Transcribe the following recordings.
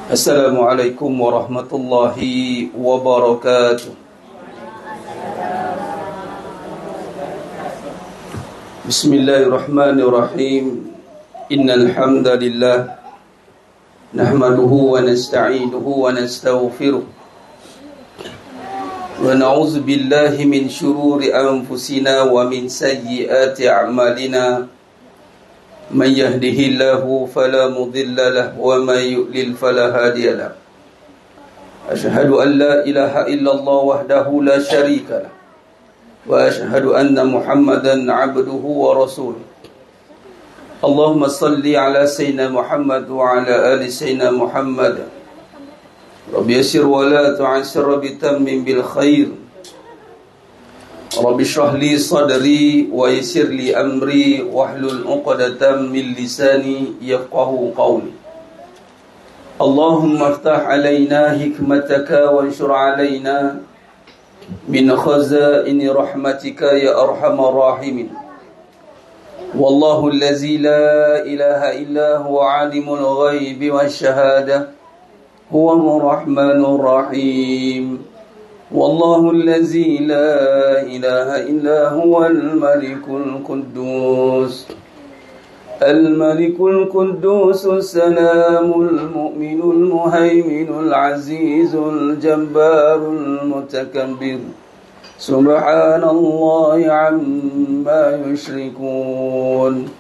Assalamualaikum warahmatullahi wabarakatuh. Bismillahirrahmanirrahim. Innal hamdalillah nahmaduhu wa nasta'inuhu wa nastaghfiruh wa na'udzu billahi min shururi anfusina wa min sayyiati a'malina. Man yahdihillahu fala mudilla lahu wa man yudlil fala hadiya lahu. Asyhadu an la ilaha illallah wahdahu la syarika lahu wa asyhadu anna Muhammadan 'abduhu wa rasuluh. Allahumma salli ala sayyidina Muhammad wa ala ali sayyidina Muhammad. Rabbi yassir wa la tu'assir bi tammin bil khair. Rabbi shrah li sadri wa yassir li amri wahlul 'uqdatam min lisani yafqahu qawli. Allahumma iftah 'alaina hikmataka wa anshur 'alaina min khazaini rahmatika ya arhamar rahimin. Wallahu allazi la ilaha illa huwa 'alimul ghaibi wasyahada huwar rahmanur rahim. والله الذي لا إله إلا هو الملك القدوس السلام المؤمن المهيمن العزيز الجبار المتكبر سبحان الله عما يشركون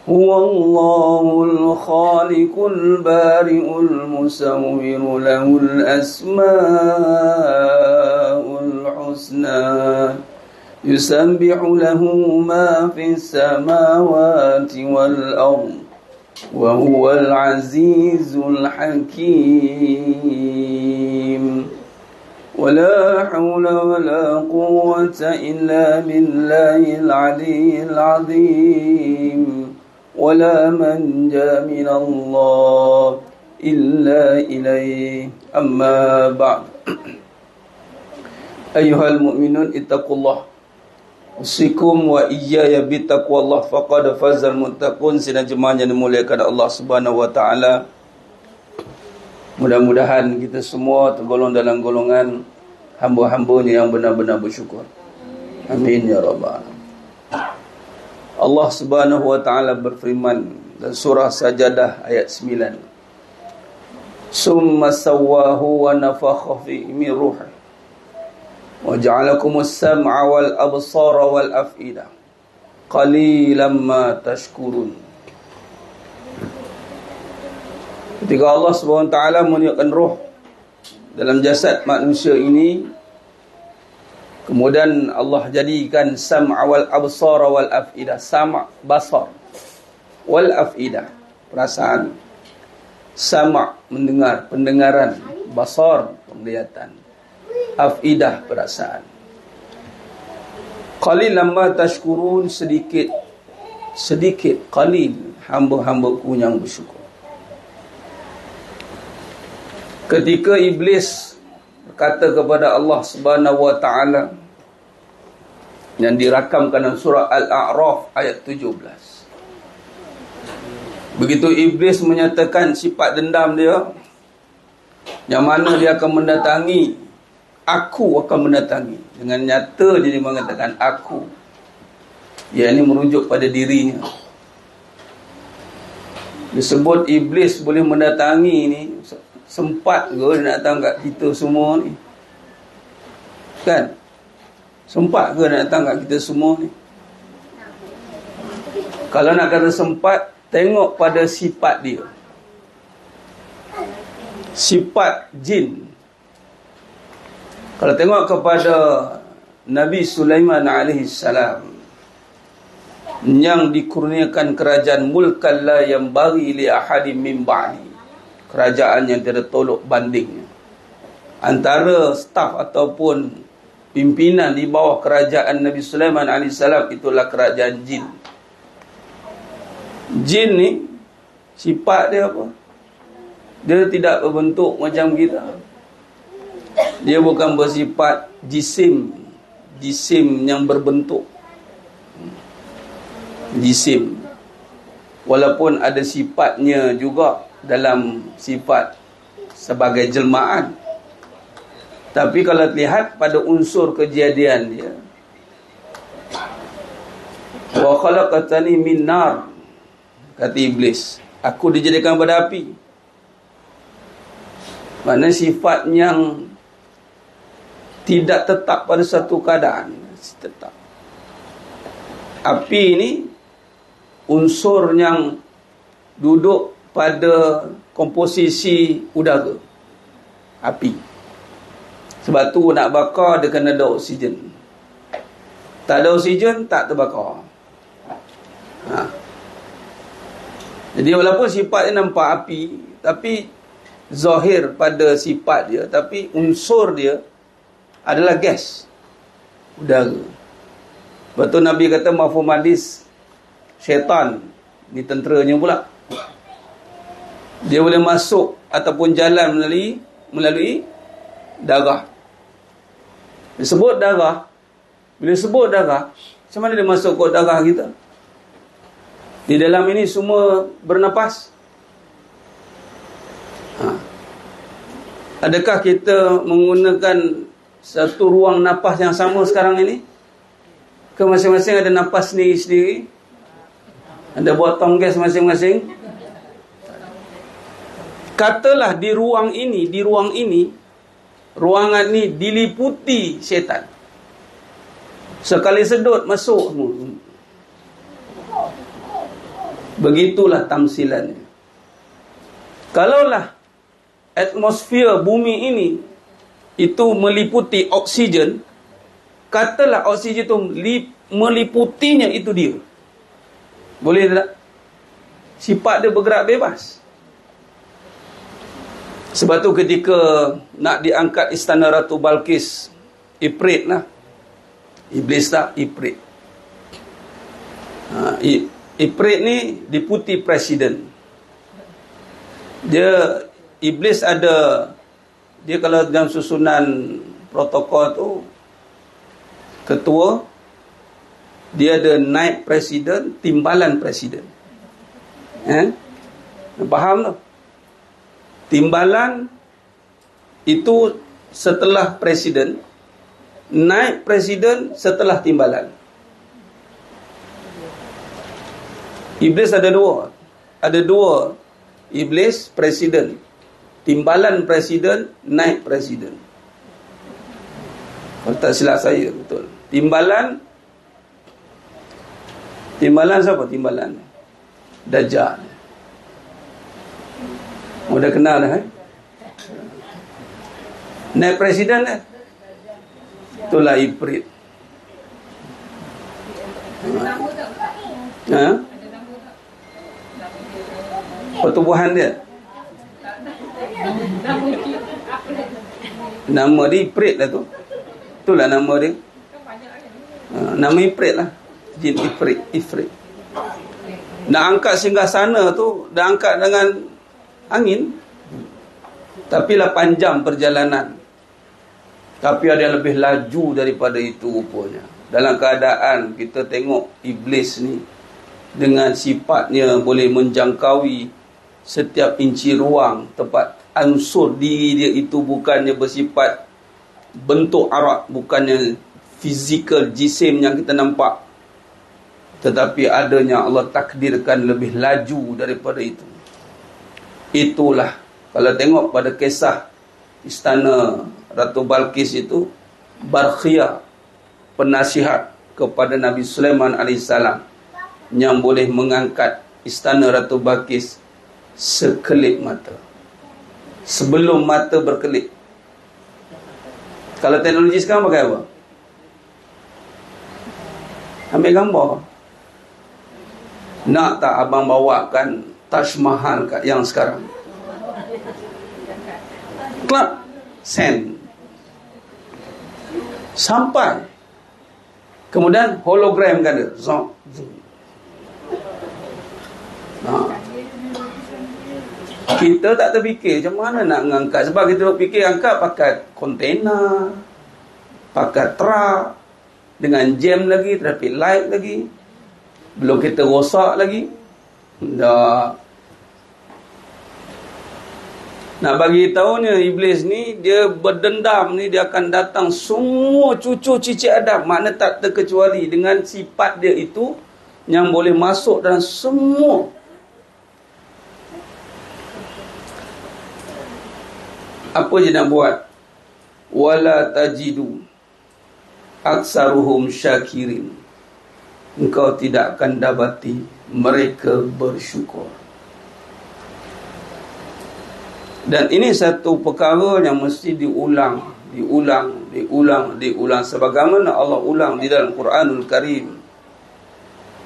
هو الله الخالق البارئ المصور له الأسماء الحسنى يسبح له ما في السماوات والأرض وهو العزيز الحكيم ولا حول ولا قوة إلا بالله العلي العظيم ولا منجا من الله إلا إليه أما بعد. أيها المؤمنون اتقوا الله usikum wa iyaya bittaqwallah faqad fazal muttaqun. Sidang jemaah yang dimuliakan Allah Subhanahu wa taala, mudah-mudahan kita semua tergolong dalam golongan hamba-hambanya yang benar-benar bersyukur. Amin ya rabbal alamin. Allah Subhanahu wa taala berfirman dalam surah Sajadah ayat 9. Summa sawwahu wa nafakha fi min ruhi wa ja'alakumus sam'a wal absara wal af'idah qalilan ma tashkurun. Ketika Allah Subhanahu wa taala meniupkan roh dalam jasad manusia ini, kemudian Allah jadikan sam'a wal absara wal af'idah. Sam' basar, wal af'idah perasaan. Sam' mendengar, pendengaran. Basar penglihatan. Af'idah perasaan. Qalilan ma tashkurun, sedikit qalil hamba-hambaku yang bersyukur. Ketika iblis berkata kepada Allah Subhanahu wa taala yang dirakamkan dalam surah Al-A'raf ayat 17. Begitu iblis menyatakan sifat dendam dia, yang mana dia akan mendatangi, aku akan mendatangi. Dengan nyata dia mengatakan aku. Ia ini merujuk pada dirinya. Disebut iblis boleh mendatangi ni, sempat ke dia nak datang kat kita semua ni? Kan? Sempat ke nak datang kat kita semua ni? Kalau nak kata sempat, tengok pada sifat dia. Sifat jin. Kalau tengok kepada Nabi Sulaiman alaihissalam, yang dikurniakan kerajaan mulkan la yang bagi li ahadin min ba'di, kerajaan yang tiada tolok bandingnya. Antara staf ataupun pimpinan di bawah kerajaan Nabi Sulaiman alaihissalam itulah kerajaan jin. Jin ni sifat dia apa? Dia tidak berbentuk macam kita. Dia bukan bersifat jisim yang berbentuk. Jisim. Walaupun ada sifatnya juga dalam sifat sebagai jelmaan. Tapi kalau lihat pada unsur kejadian dia, wa khalaqtani min nar, kata iblis, aku dijadikan pada api. Mana sifat yang tidak tetap pada satu keadaan, tetap. Api ini unsur yang duduk pada komposisi udara, api. Sebab tu nak bakar dia kena ada oksigen. Tak ada oksigen tak terbakar. Jadi walaupun sifat dia nampak api, tapi zahir pada sifat dia, tapi unsur dia adalah gas, udara. Betul Nabi kata mafhum hadis, syaitan ni tenteranya pula, dia boleh masuk ataupun jalan melalui darah. Disebut darah. Bila sebut darah, macam mana dia masuk ke darah kita? Di dalam ini semua bernapas. Adakah kita menggunakan satu ruang napas yang sama sekarang ini? Ke masing-masing ada napas sendiri-sendiri? Ada buat gas masing-masing? Katalah di ruang ini, ruangan ni diliputi syaitan. Sekali sedut masuk semua. Begitulah tamsilannya. Kalaulah atmosfer bumi ini itu meliputi oksigen, katalah oksigen itu meliputinya itu dia. Boleh tak? Sifat dia bergerak bebas. Sebab tu ketika nak diangkat istana Ratu Balqis, Ifrit lah. Iblis tak, Ifrit. Ifrit ni deputy presiden. Iblis ada, dia kalau dalam susunan protokol tu, ketua, dia ada naib presiden, timbalan presiden. Faham tak? Timbalan itu setelah presiden, naib presiden setelah timbalan. Iblis ada dua iblis presiden, timbalan presiden, naib presiden. Kalau tak silap saya, betul. Timbalan siapa? Timbalan Dajjal. Mudah kenal dah, naib presiden dah. Itulah Ifrit. Pertubuhan dia. Nama dia Ifrit lah tu. Itulah nama dia. Nama Ifrit lah. Jin Ifrit. Nak angkat singgah sana tu, dah angkat dengan angin. Tapi 8 jam perjalanan. Tapi ada yang lebih laju daripada itu rupanya. Dalam keadaan kita tengok iblis ni dengan sifatnya boleh menjangkaui setiap inci ruang tempat unsur diri dia itu, bukannya bersifat bentuk arak, bukannya fizikal jisim yang kita nampak, tetapi adanya Allah takdirkan lebih laju daripada itu. Itulah kalau tengok pada kisah istana Ratu Balqis itu, Barkhia penasihat kepada Nabi Sulaiman AS yang boleh mengangkat istana Ratu Balqis sekelip mata, sebelum mata berkelip. Kalau teknologi sekarang pakai apa? Ambil gambar. Nak tak abang bawakan Taj Mahal kat yang sekarang? Klak, send. Sampai. Kemudian hologram kan dia. Kita tak terfikir macam mana nak mengangkat. Sebab kita fikir angkat pakai kontena, pakai truk, dengan jam lagi, traffic light lagi, belum kita rosak lagi. Dah. Nak bagi tahunya iblis ni dia berdendam ni, dia akan datang semua cucu cicit Adam, makna tak terkecuali dengan sifat dia itu yang boleh masuk dalam semua. Apa je nak buat? Wala tajidu aksaruhum syakirin. Engkau tidak akan dapati mereka bersyukur. Dan ini satu perkara yang mesti diulang sebagaimana Allah ulang di dalam Quranul Karim.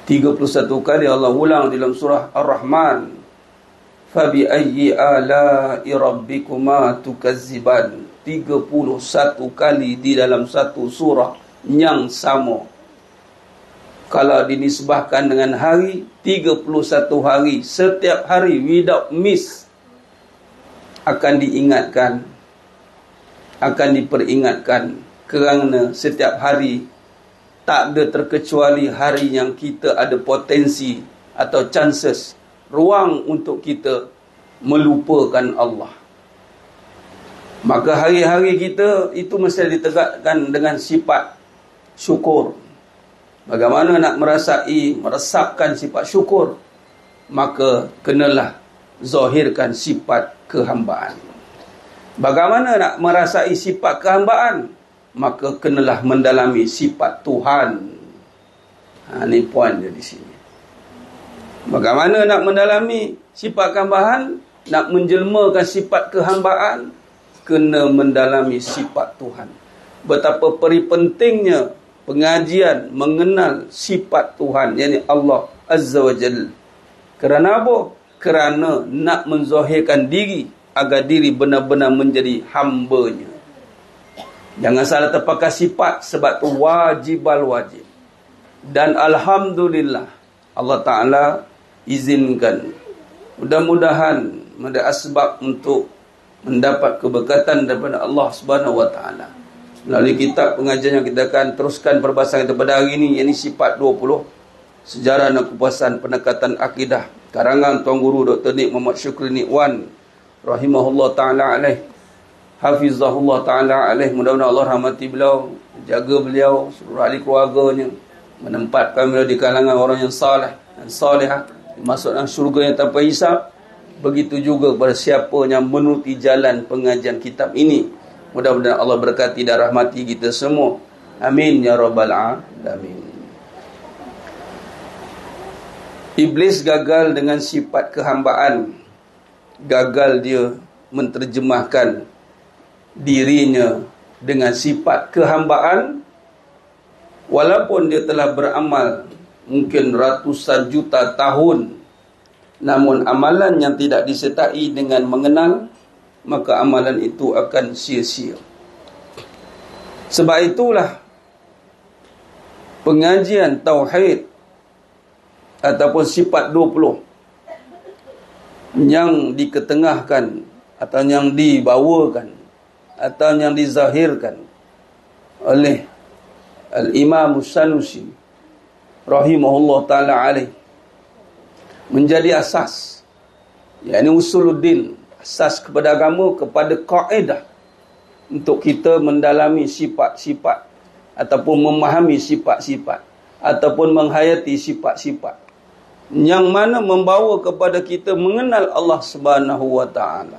31 kali Allah ulang di dalam surah Ar-Rahman. Fabi ayyi ala'i rabbikuma tukazziban. 31 kali di dalam satu surah yang sama. Kalau dinisbahkan dengan hari, 31 hari, setiap hari without miss akan diingatkan, akan diperingatkan, kerana setiap hari tak ada terkecuali hari yang kita ada potensi atau chances, ruang untuk kita melupakan Allah. Maka hari-hari kita itu mesti ditegakkan dengan sifat syukur. Bagaimana nak meresapkan sifat syukur? Maka kenalah zahirkan sifat kehambaan. Bagaimana nak merasai sifat kehambaan? Maka kenalah mendalami sifat Tuhan. Ini poin dia di sini. Bagaimana nak mendalami sifat kehambaan? Nak menjelmakan sifat kehambaan, kena mendalami sifat Tuhan. Betapa pentingnya pengajian mengenal sifat Tuhan, yakni Allah Azza wa Jalla. Kerana apa? Kerana nak menzahirkan diri agar diri benar-benar menjadi hamba-Nya. Jangan salah terpakai sifat, sebab tu wajib. Dan alhamdulillah Allah Ta'ala izinkan, mudah-mudahan ada asbab untuk mendapat keberkatan daripada Allah Subhanahu wa Ta'ala. Melalui kitab pengajian yang kita akan teruskan perbahasan kita pada hari ini, yakni sifat 20, sejarah dan kupasan pendekatan akidah, karangan Tuan Guru Dr. Nik Muhammad Syukri Nikwan rahimahullah ta'ala alaih, hafizahullah ta'ala alaih. Mudah-mudahan Allah rahmati beliau, jaga beliau, seluruh ahli keluarganya, menempatkan beliau di kalangan orang yang salih dan salihah, masuk dalam syurga yang tanpa hisab. Begitu juga kepada siapa yang menuruti jalan pengajian kitab ini. Mudah-mudahan Allah berkati dan rahmati kita semua. Amin ya rabbal alamin. Iblis gagal dengan sifat kehambaan. Gagal dia menterjemahkan dirinya dengan sifat kehambaan, walaupun dia telah beramal mungkin ratusan juta tahun, namun amalan yang tidak disertai dengan mengenal, maka amalan itu akan sia-sia. Sebab itulah pengajian tauhid ataupun sifat 20 yang diketengahkan atau yang dibawakan atau yang dizahirkan oleh Al-Imam Sanusi rahimahullah ta'ala alaih menjadi asas, yakni usuluddin, asas kepada agama, kepada kaedah untuk kita mendalami sifat-sifat ataupun memahami sifat-sifat ataupun menghayati sifat-sifat yang mana membawa kepada kita mengenal Allah Subhanahu wa ta'ala.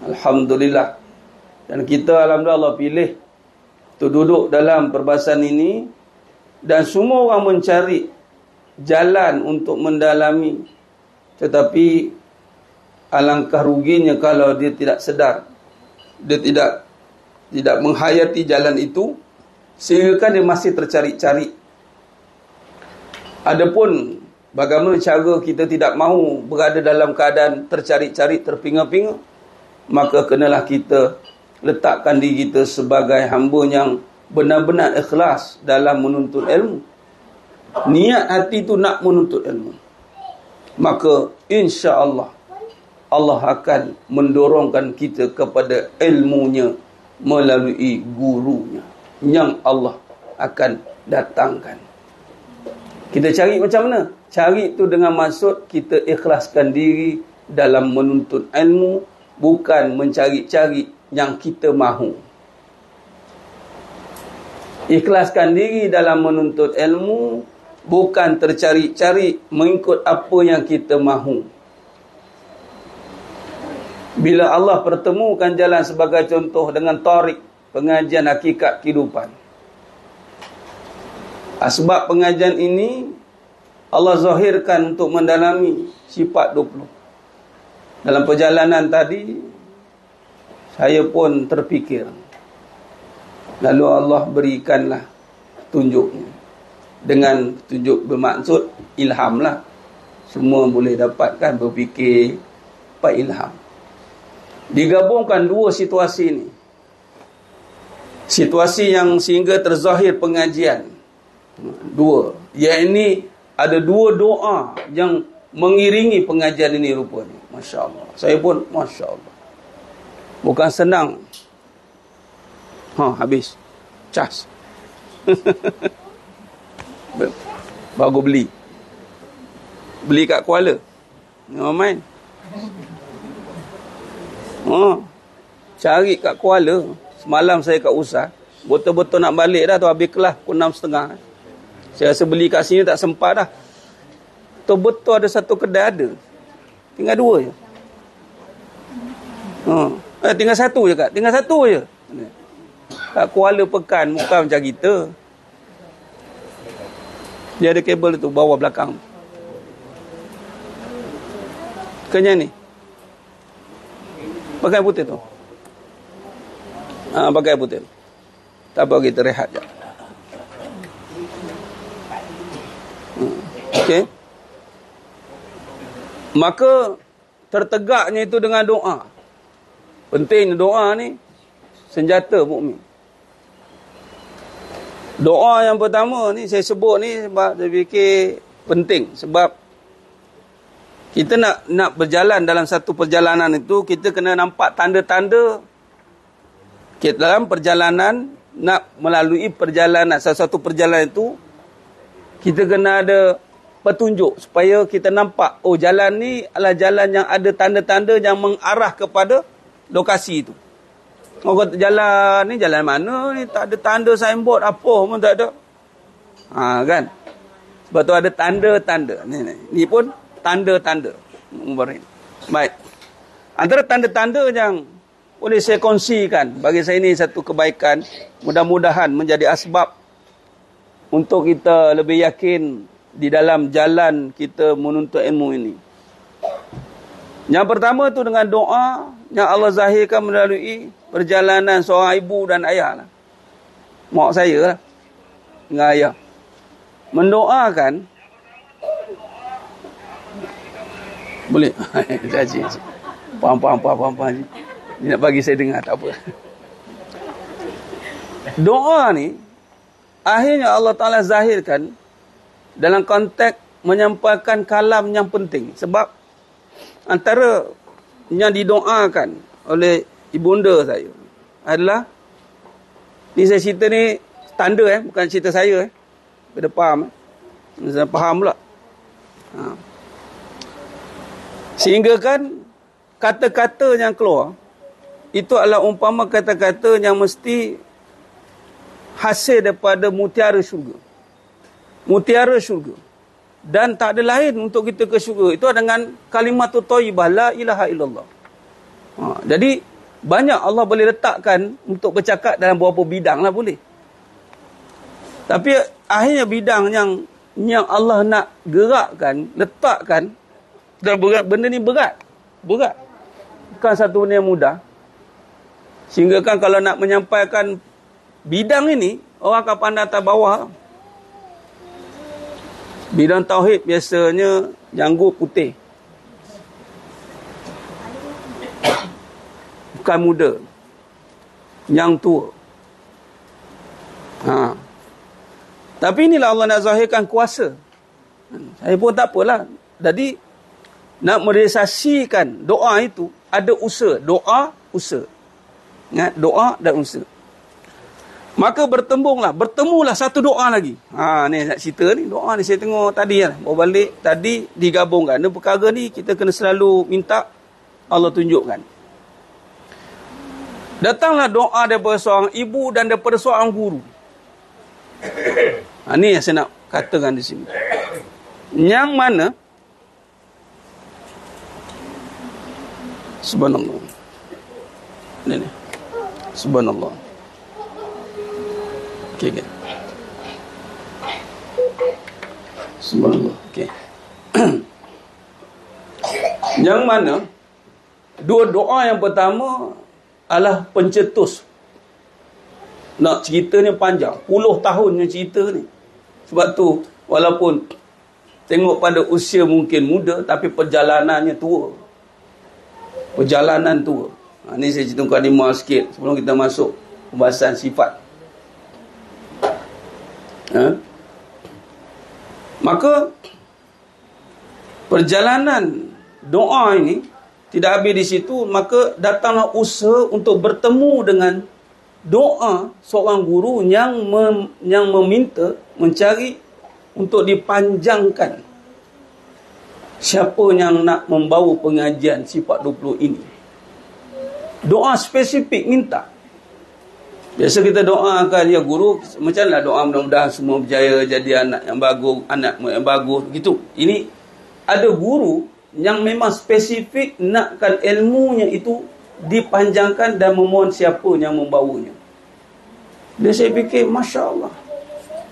Alhamdulillah. Dan kita alhamdulillah Allah pilih untuk duduk dalam perbahasan ini, dan semua orang mencari jalan untuk mendalami, tetapi alangkah ruginya kalau dia tidak sedar, dia tidak menghayati jalan itu, sehingga kan dia masih tercari-cari. Adapun bagaimana cara kita tidak mahu berada dalam keadaan tercari-cari, terpinga-pinga, maka kenalah kita letakkan diri kita sebagai hamba yang benar-benar ikhlas dalam menuntut ilmu. Niat hati itu nak menuntut ilmu, maka insya-Allah Allah akan mendorongkan kita kepada ilmunya melalui gurunya yang Allah akan datangkan. Kita cari macam mana? Cari itu dengan maksud kita ikhlaskan diri dalam menuntut ilmu, bukan mencari-cari yang kita mahu. Ikhlaskan diri dalam menuntut ilmu, bukan tercari-cari mengikut apa yang kita mahu. Bila Allah pertemukan jalan sebagai contoh dengan tarik, pengajian hakikat kehidupan. Sebab pengajian ini Allah zahirkan untuk mendalami sifat 20. Dalam perjalanan tadi saya pun terfikir, lalu Allah berikanlah tunjuknya. Dengan tunjuk bermaksud ilham lah. Semua boleh dapatkan berfikir apa ilham. Digabungkan dua situasi ini. Situasi yang sehingga terzahir pengajian. Dua. Iaitu ada dua doa yang mengiringi pengajian ini rupanya. Masya Allah. Saya pun Masya Allah. Bukan senang. Habis. Cas. Baru beli. Beli kat Kuala. Main. Cari kat Kuala. Semalam saya kat Usah. Betul-betul nak balik dah tu. Habis kelas pukul 6.30. Saya rasa beli kat sini tak sempat dah. Betul-betul ada satu kedai ada. Tinggal dua je. Tinggal satu je Kak. Tinggal satu je. Kat Kuala Pekan. Bukan macam kita. Dia ada kabel tu. Bawah belakang. Kenyang ni. Pakai putih tu. Pakai putih. Tak apa, kita rehat je. Okey. Maka tertegaknya itu dengan doa. Penting doa ni senjata mukmin. Doa yang pertama ni saya sebut ni sebab saya fikir penting, sebab kita nak berjalan dalam satu perjalanan itu, kita kena nampak tanda-tanda. Kita dalam perjalanan, nak melalui perjalanan, satu perjalanan itu, kita kena ada petunjuk supaya kita nampak, oh jalan ni adalah jalan yang ada tanda-tanda yang mengarah kepada lokasi itu. Orang kata jalan ni jalan mana ni, tak ada tanda signboard apa pun tak ada. Kan? Sebab tu ada tanda-tanda. Ni pun tanda-tanda. Baik. Antara tanda-tanda yang boleh saya kongsikan, bagi saya ini satu kebaikan, mudah-mudahan menjadi asbab untuk kita lebih yakin di dalam jalan kita menuntut ilmu ini. Yang pertama tu dengan doa yang Allah zahirkan melalui perjalanan seorang ibu dan ayah lah. Mak saya lah dengan ayah mendoakan. Boleh? Cik. Faham. Dia nak bagi saya dengar, tak apa. Doa ni akhirnya Allah Ta'ala zahirkan dalam konteks menyampaikan kalam yang penting. Sebab antara yang didoakan oleh ibunda saya adalah, ni saya cerita ni tanda bukan cerita saya Pada faham saya faham pula. Sehingga kan kata-kata yang keluar itu adalah umpama kata-kata yang mesti hasil daripada mutiara syurga. Mutiara syurga. Dan tak ada lain untuk kita ke syurga. Itu dengan kalimatut thayyibah, la ilaha illallah. Jadi banyak Allah boleh letakkan untuk bercakap dalam beberapa bidang lah boleh. Tapi akhirnya bidang yang Allah nak gerakkan, letakkan, dan benda ni berat. Bukan satu benda yang mudah. Sehingga kan kalau nak menyampaikan bidang ini, orang akan pandang atas bawah. Bidang tauhid biasanya janggut putih. Bukan muda. Yang tua. Tapi inilah Allah nak zahirkan kuasa. Saya pun tak apalah. Jadi nak merealisasikan doa itu ada usaha. Doa, usaha. Ingat, doa dan usaha. Maka bertemulah satu doa lagi. Ni nak cerita ni, doa ni saya tengok tadi lah. Bawa balik, tadi digabungkan. Perkara ni kita kena selalu minta Allah tunjukkan. Datanglah doa daripada seorang ibu dan daripada seorang guru. Ini yang saya nak katakan di sini. Yang mana subhanallah. Ini. Subhanallah. Okey. Subhanallah. Okey. Yang mana dua doa yang pertama adalah pencetus. Nak cerita ni panjang, puluh tahunnya cerita ni. Sebab tu walaupun tengok pada usia mungkin muda, tapi perjalanannya tua. Perjalanan tua. Ni saya cerita mukadimah sikit sebelum kita masuk pembahasan sifat. Maka perjalanan doa ini tidak habis di situ, maka datanglah usaha untuk bertemu dengan doa seorang guru yang meminta, mencari untuk dipanjangkan siapa yang nak membawa pengajian sifat 20 ini. Doa spesifik minta. Biasa kita doakan ya guru, macamlah doa mudah-mudahan semua berjaya jadi anak yang bagus, anak yang bagus gitu. Ini ada guru yang memang spesifik nakkan ilmunya itu dipanjangkan dan memohon siapa yang membawanya. Dan saya fikir, Masya Allah.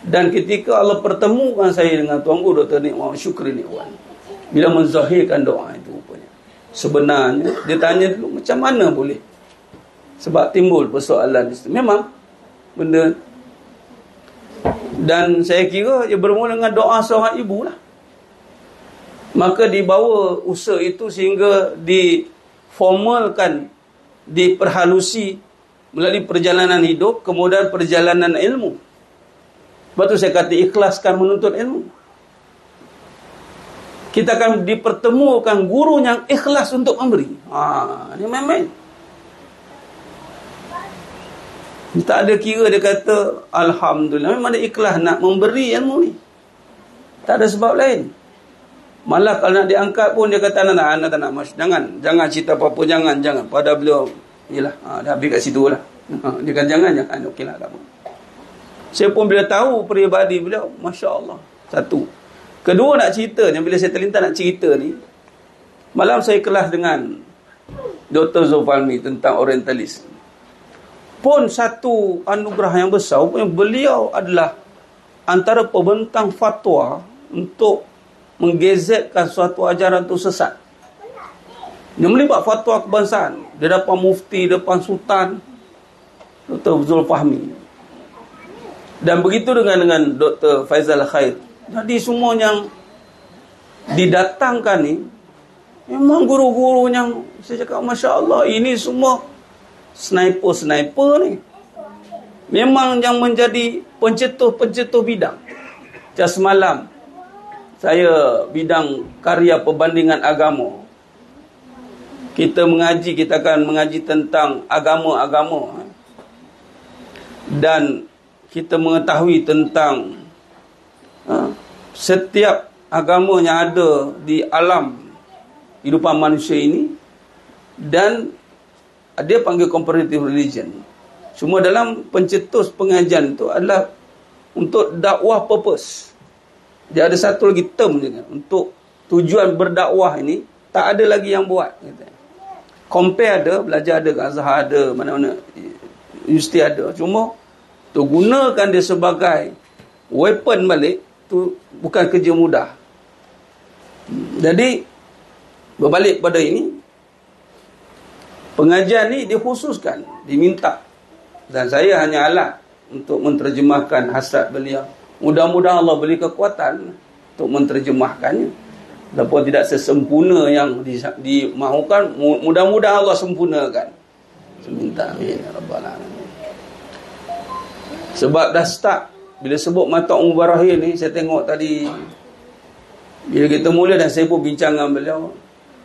Dan ketika Allah pertemukan saya dengan Tuan Guru Dr. Nikwan Syukri Nikwan, bila menzahirkan doa itu rupanya, sebenarnya dia tanya dulu macam mana boleh, sebab timbul persoalan itu. Memang benda. Dan saya kira dia bermula dengan doa seorang ibu lah. Maka dibawa usaha itu sehingga diformalkan, diperhalusi melalui perjalanan hidup, kemudian perjalanan ilmu. Sebab tu saya kata ikhlaskan menuntut ilmu. Kita akan dipertemukan guru yang ikhlas untuk memberi. Ini main-main. Tak ada kira dia kata Alhamdulillah, memang dia ikhlas nak memberi ilmu ni. Tak ada sebab lain. Malah kalau nak diangkat pun dia kata anak tak nak, jangan cerita apa-apa, jangan pada beliau yalah, dah habis kat situ lah. Dia kata jangan okeylah, tak apa. Saya pun bila tahu peribadi beliau, Masya Allah. Satu. Kedua, nak cerita ni, bila saya terlintas nak cerita ni, malam saya kelas dengan Dr. Zulfalmi tentang orientalis. Pun satu anugerah yang besar, beliau adalah antara pembentang fatwa untuk menggezetkan suatu ajaran itu sesat. Dia melibat fatwa kebangsaan. Dia depan mufti, depan sultan, Dr. Zulfahmi. Dan begitu dengan Dr. Faizal Khair. Jadi semua yang didatangkan ni memang guru-guru yang saya cakap Masya Allah, ini semua sniper ni. Memang yang menjadi pencetus bidang. Macam semalam saya bidang karya perbandingan agama. Kita akan mengaji tentang agama-agama. Dan kita mengetahui tentang setiap agama yang ada di alam kehidupan manusia ini. Dan dia panggil comparative religion. Cuma dalam pencetus pengajian itu adalah untuk dakwah purpose. Dia ada satu lagi term je kan. Untuk tujuan berdakwah ini, tak ada lagi yang buat. Compare ada, belajar ada, Azhar ada, mana-mana universiti ada. Cuma tu gunakan dia sebagai weapon balik, tu bukan kerja mudah. Jadi berbalik pada ini, pengajian ni dikhususkan, diminta. Dan saya hanya alat untuk menterjemahkan hasrat beliau. Mudah-mudahan Allah beri kekuatan untuk menterjemahkannya. Walaupun tidak sesempurna yang dimahukan, mudah-mudahan Allah sempurnakan. Seminta amin ya rabbal alamin. Sebab dah start, bila sebut mata Barahin ni, saya tengok tadi bila kita mula, dan saya pun bincang dengan beliau,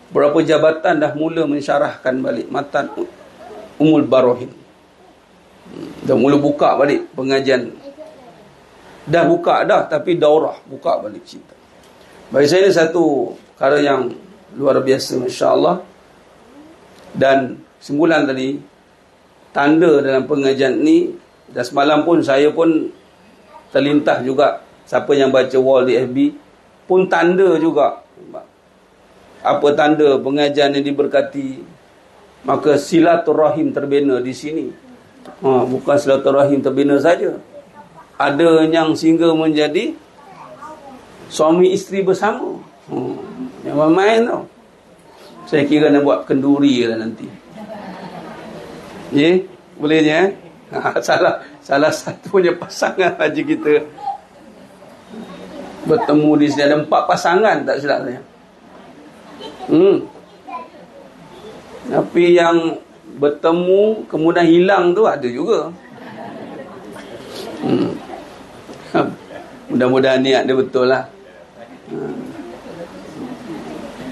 berapa jabatan dah mula mensyarahkan balik matan Barahin. Dah mula buka balik pengajian. Dah buka dah, tapi daurah buka balik cerita. Bagi saya ini satu perkara yang luar biasa, Masya Allah. Dan sembulan tadi tanda dalam pengajian ni. Dan semalam pun saya pun terlintas juga, siapa yang baca wall di FB pun tanda juga. Apa tanda pengajian yang diberkati? Maka silaturahim terbina di sini. Bukan silaturahim terbina saja, ada yang sehingga menjadi suami isteri bersama. Yang main tau. Saya kira nak buat kenduri lah nanti. Boleh je salah satunya pasangan haji kita bertemu di sini. Ada 4 pasangan tak silap saya. Tapi yang bertemu kemudian hilang tu ada juga. Mudah-mudahan niat dia betul lah.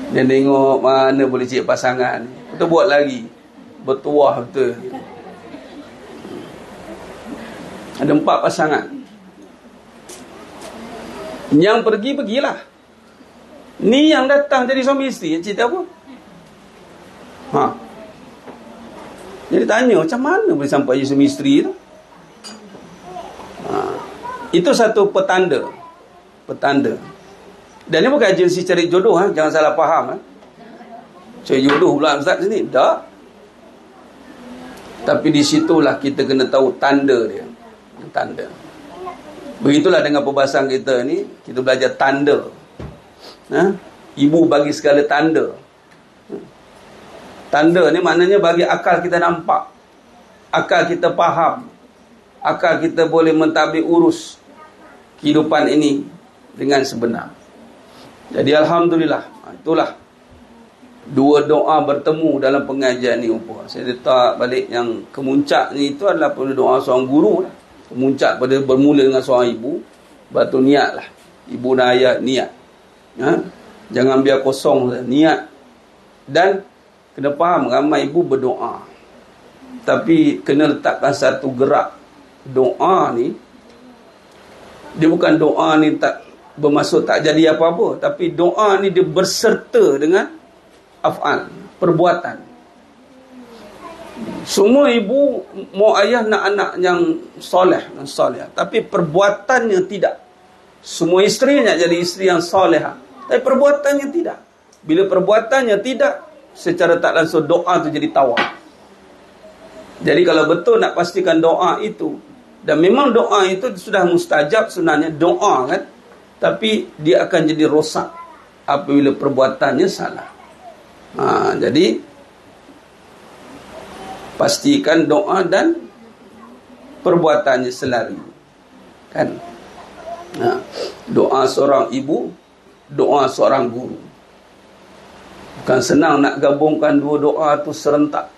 Dia tengok mana boleh cari pasangan, kita buat lagi, bertuah betul. Ada 4 pasangan. Yang pergilah. Ni yang datang jadi suami isteri, cerita apa? Jadi tanya, macam mana boleh sampai jadi suami isteri tu? Itu satu petanda. Dan ni bukan agensi cari jodoh, jangan salah faham. Cari jodoh pula Ustaz sini, tak. Tapi di situlah kita kena tahu tanda dia. Tanda. Begitulah dengan perbahasan kita ni, kita belajar tanda. Ibu bagi segala tanda. Tanda ni maknanya bagi akal kita nampak, akal kita faham, akal kita boleh mentadbir urus kehidupan ini dengan sebenar. Jadi alhamdulillah, itulah 2 doa bertemu dalam pengajian ni. Saya letak balik yang kemuncak ni, itu adalah pada doa seorang guru lah. Kemuncak pada bermula dengan seorang ibu, batu niat lah. Ibu dan ayah niat. Jangan biar kosong lah, niat. Dan kena faham, ramai ibu berdoa, tapi kena letakkan satu gerak. Doa ni, dia bukan doa ni tak bermaksud tak jadi apa-apa, tapi doa ni dia berserta dengan af'al, perbuatan. Semua ibu mau ayah nak anak yang soleh dan soleh, tapi perbuatannya tidak. Semua isteri nak jadi isteri yang solehah, tapi perbuatannya tidak. Bila perbuatannya tidak, secara tak langsung doa tu jadi tawar. Jadi kalau betul nak pastikan doa itu, dan memang doa itu sudah mustajab sebenarnya, doa kan, tapi dia akan jadi rosak apabila perbuatannya salah. Jadi pastikan doa dan perbuatannya selari, kan? Doa seorang ibu, doa seorang guru. Bukan senang nak gabungkan 2 doa tu serentak.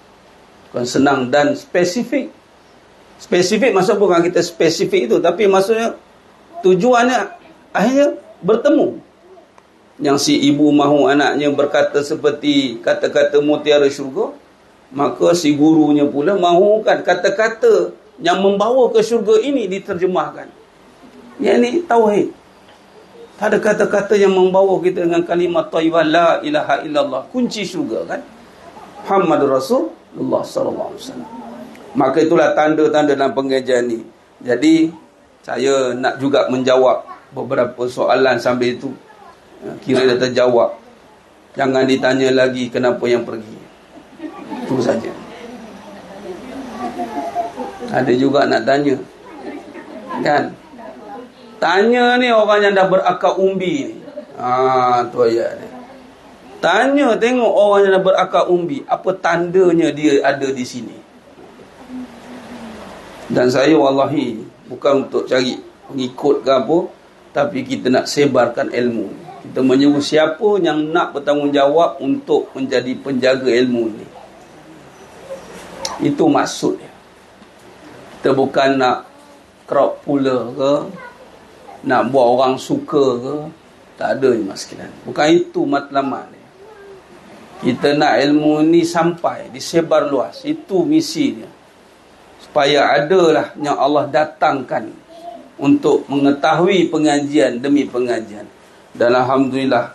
Bukan senang dan spesifik. Spesifik maksud bukan kita spesifik itu, tapi maksudnya tujuannya akhirnya bertemu. Yang si ibu mahu anaknya berkata seperti kata-kata mutiara syurga, maka si gurunya pula mahukan kata-kata yang membawa ke syurga ini diterjemahkan. Yang ini tauhid. Tak ada kata-kata yang membawa kita dengan kalimat thayyibah la ilaha illallah, kunci syurga, kan? Muhammadur Rasulullah sallallahu alaihi wasallam. Maka itulah tanda-tanda dalam pengajian ni. Jadi saya nak juga menjawab beberapa soalan sambil itu. Kira dah terjawab. Jangan ditanya lagi kenapa yang pergi. Itu saja. Ada juga nak tanya, kan? Tanya ni orang yang dah berakal umbi ni. Tu ayat ni. Tanya, tengok orang yang dah berakal umbi, apa tandanya dia ada di sini. Dan saya wallahi bukan untuk cari pengikut ke apa, tapi kita nak sebarkan ilmu. Kita menyuruh siapa yang nak bertanggungjawab untuk menjadi penjaga ilmu ni. Itu maksudnya. Kita bukan nak crowd pula ke, nak buat orang suka ke. Tak ada, mas sekalian. Bukan itu matlamat dia. Kita nak ilmu ni sampai disebar luas. Itu misi dia. Supaya adalah yang Allah datangkan untuk mengetahui pengajian demi pengajian. Dan alhamdulillah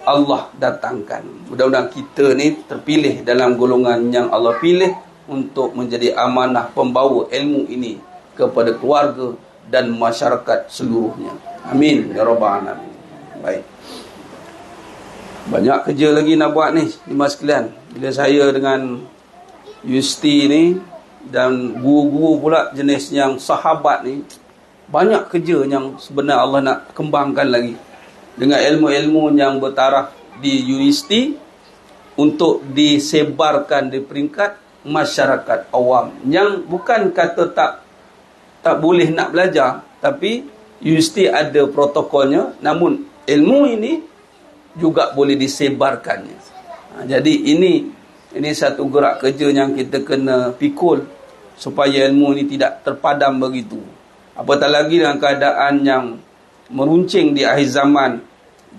Allah datangkan. Mudah-mudahan kita ni terpilih dalam golongan yang Allah pilih untuk menjadi amanah pembawa ilmu ini kepada keluarga dan masyarakat seluruhnya. Amin ya rabbal alamin. Baik. Banyak kerja lagi nak buat ni, jemaah sekalian. Bila saya dengan Yusti ni dan guru-guru pula jenis yang sahabat ni, banyak kerja yang sebenarnya Allah nak kembangkan lagi dengan ilmu-ilmu yang bertaraf di universiti untuk disebarkan di peringkat masyarakat awam yang bukan kata tak boleh nak belajar, tapi universiti ada protokolnya, namun ilmu ini juga boleh disebarkannya. Jadi ini satu gerak kerja yang kita kena pikul supaya ilmu ini tidak terpadam begitu. Apatah lagi dengan keadaan yang meruncing di akhir zaman,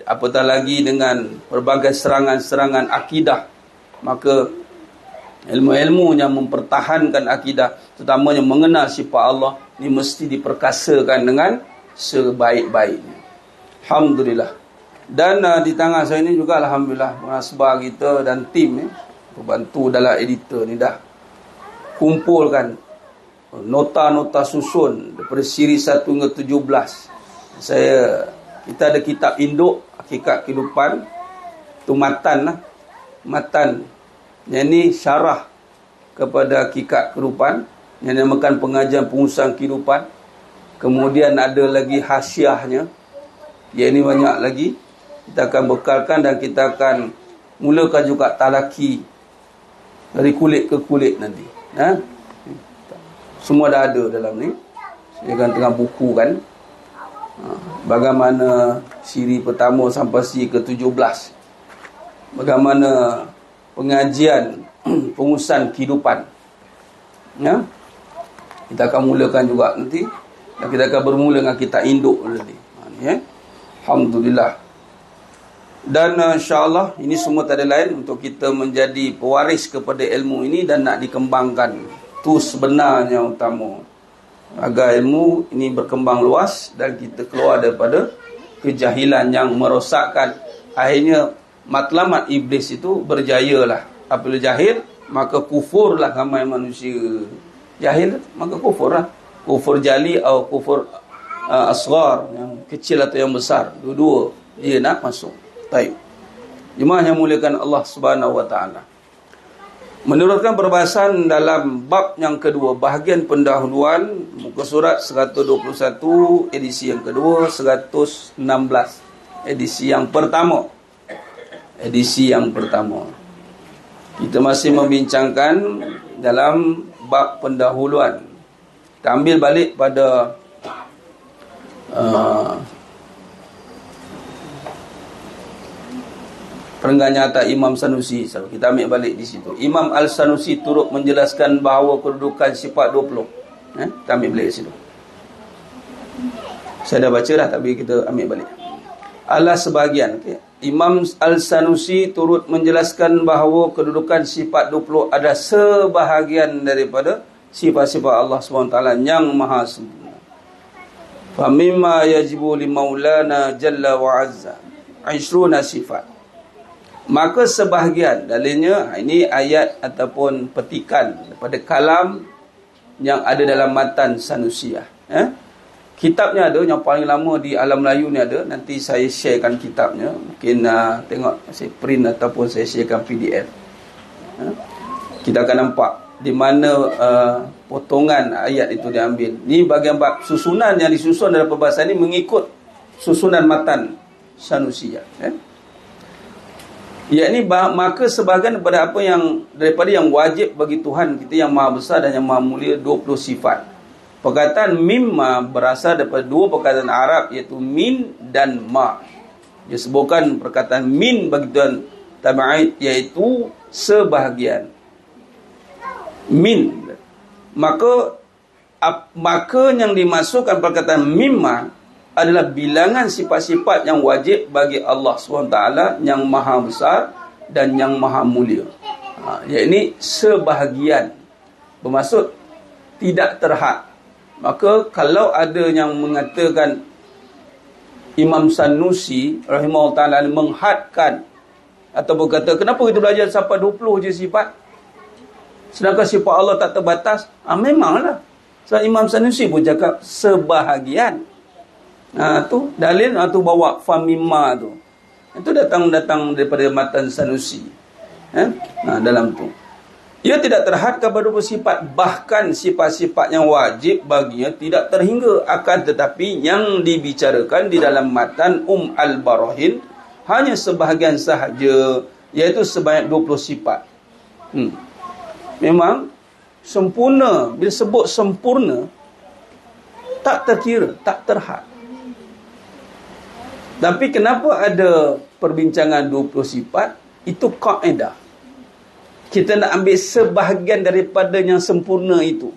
apatah lagi dengan pelbagai serangan-serangan akidah, maka ilmu-ilmu yang mempertahankan akidah, terutamanya mengenal sifat Allah, ini mesti diperkasakan dengan sebaik-baiknya. Alhamdulillah. Dan di tangan saya ini juga alhamdulillah pengasbah kita dan tim ni, pembantu dalam editor ni dah kumpulkan nota-nota susun daripada siri 1 hingga 17. Kita ada kitab induk Hakikat Kehidupan, tu matan lah. Matan yang ni syarah kepada Hakikat Kehidupan yang dinamakan Pengajian Pengurusan Kehidupan. Kemudian ada lagi hasiahnya, yang ini banyak lagi. Kita akan bekalkan dan kita akan mulakan juga talaki dari kulit ke kulit nanti. Semua dah ada dalam ni. Saya akan tengah buku kan. Bagaimana siri pertama sampai siri ke-17. Bagaimana pengajian pengurusan kehidupan. Ya. Kita akan mulakan juga nanti. Dan kita akan bermula dengan kitab induk nanti. Ya. Alhamdulillah. Dan insyaAllah ini semua tak ada lain untuk kita menjadi pewaris kepada ilmu ini dan nak dikembangkan. Itu sebenarnya utama, agar ilmu ini berkembang luas dan kita keluar daripada kejahilan yang merosakkan. Akhirnya matlamat iblis itu berjayalah. Apabila jahil, maka kufurlah ramai manusia. Jahil, maka kufurlah. Kufur jali atau kufur asghar, yang kecil atau yang besar, dua-dua dia nak masuk. Baik. Jemaah yang muliakan Allah Subhanahu wa taala. Menurutkan perbahasan dalam bab yang kedua, bahagian pendahuluan, muka surat 121, edisi yang kedua, 116, edisi yang pertama. Edisi yang pertama. Kita masih membincangkan dalam bab pendahuluan. Kita ambil balik pada Perenggan-nyata Imam Sanusi. Kita ambil balik di situ. Imam Al-Sanusi turut menjelaskan bahawa kedudukan sifat 20. Kita ambil balik di situ. Saya dah baca dah, tapi kita ambil balik. Alah sebahagian. Okay. Imam Al-Sanusi turut menjelaskan bahawa kedudukan sifat 20 ada sebahagian daripada sifat-sifat Allah SWT yang maha sempurna. Famimma yajibu li maulana jalla wa azza 20 sifat. Maka sebahagian, dalilnya ini ayat ataupun petikan daripada kalam yang ada dalam matan Sanusiyah. Kitabnya ada, yang paling lama di Alam Melayu ni ada. Nanti saya sharekan kitabnya. Mungkin tengok saya print ataupun saya sharekan PDF. Kita akan nampak di mana potongan ayat itu diambil. Ini bahagian bab susunan yang disusun dalam perbahasan ini mengikut susunan matan Sanusiyah. Yakni maka sebahagian daripada apa yang daripada yang wajib bagi Tuhan kita yang maha besar dan yang maha mulia 20 sifat. Perkataan mimma berasal daripada dua perkataan Arab, iaitu min dan ma. Dia sebutkan perkataan min bagi Tuhan tabi'id, iaitu sebahagian. Min. Maka yang dimasukkan perkataan mimma adalah bilangan sifat-sifat yang wajib bagi Allah SWT yang maha besar dan yang maha mulia. Iaitu sebahagian. Bermaksud tidak terhad. Maka kalau ada yang mengatakan Imam Sanusi rahimahullah ta'ala menghadkan atau berkata kenapa kita belajar sampai 20 je sifat? Sedangkan sifat Allah tak terbatas. Memanglah. So, Imam Sanusi pun cakap sebahagian. Tu dalil tu bawa famimma tu. Itu datang daripada matan Sanusi. Dalam tu. Ia tidak terhad kepada sifat, bahkan sifat-sifat yang wajib baginya tidak terhingga, akan tetapi yang dibicarakan di dalam matan Al-Barahin hanya sebahagian sahaja, iaitu sebanyak 20 sifat. Memang sempurna, bila sebut sempurna tak terkira, tak terhad. Tapi kenapa ada perbincangan 20 sifat? Itu kaedah. Kita nak ambil sebahagian daripada yang sempurna itu,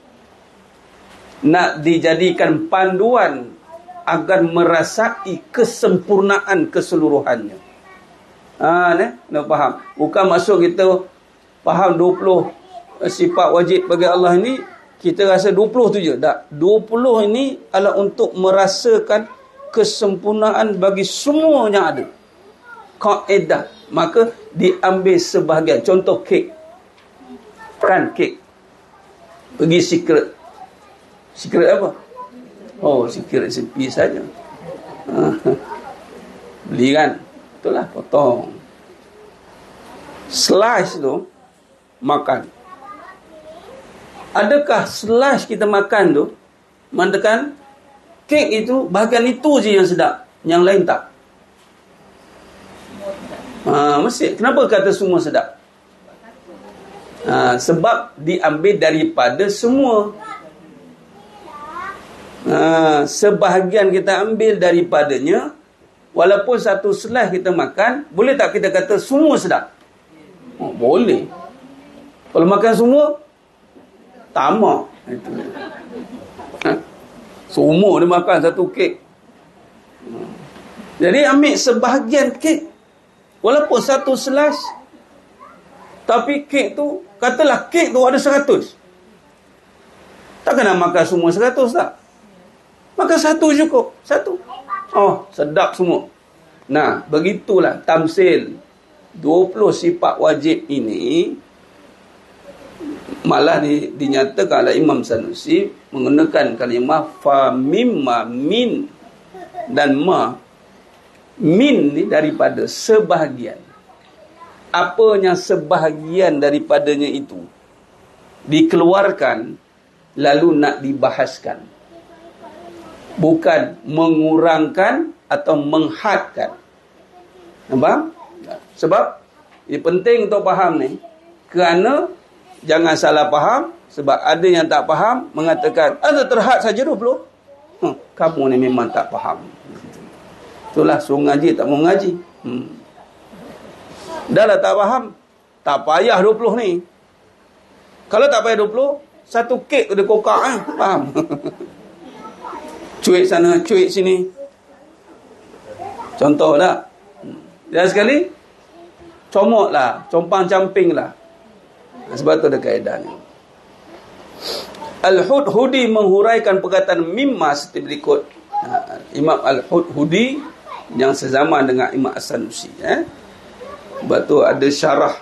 nak dijadikan panduan agar merasai kesempurnaan keseluruhannya. Nak faham? Bukan maksud kita faham 20 sifat wajib bagi Allah ini, kita rasa 20 tu je. Tak. 20 ini adalah untuk merasakan kesempurnaan bagi semua yang ada. Kaedah. Maka diambil sebahagian. Contoh kek. Kan kek. Pergi secret. Secret apa? Secret resipi saja. Beli kan? Itulah potong. Slice tu makan. Adakah slice kita makan tu mengatakan kek itu bahagian itu je yang sedap, yang lain tak? Mesti. Kenapa kata semua sedap? Sebab diambil daripada semua. Sebahagian kita ambil daripadanya. Walaupun satu slice kita makan, boleh tak kita kata semua sedap? Boleh. Kalau makan semua, tamak. Semua dia makan satu kek. Jadi ambil sebahagian kek, walaupun satu slice. Tapi kek tu, katalah kek tu ada 100. Tak kena makan semua 100 tak? Makan satu cukup. Satu. Sedap semua. Nah, begitulah tamsil 20 sifat wajib ini. Malah dinyatakan oleh Imam Sanusi menggunakan kalimah fa mimma, min dan ma. Min ni daripada sebahagian. Apa yang sebahagian daripadanya itu dikeluarkan lalu nak dibahaskan, bukan mengurangkan atau menghadkan. Nampak? Sebab ini penting untuk faham ni, kerana jangan salah faham. Sebab ada yang tak faham mengatakan ada terhad saja 20. Kamu ni memang tak faham. Itulah suruh ngaji tak mau ngaji. Dah lah tak faham, tak payah 20 ni. Kalau tak payah 20, satu kek tu dia kokak. Faham? Cuik sana, cuik sini. Contoh tak? Dan sekali, comot lah, compang camping lah. Sebab tu ada kaedah ni. Al-Hudhudi menghuraikan perkataan mimma seperti berikut. Imam Al-Hudhudi yang sezaman dengan Imam As-Sanusi. Sebab tu ada syarah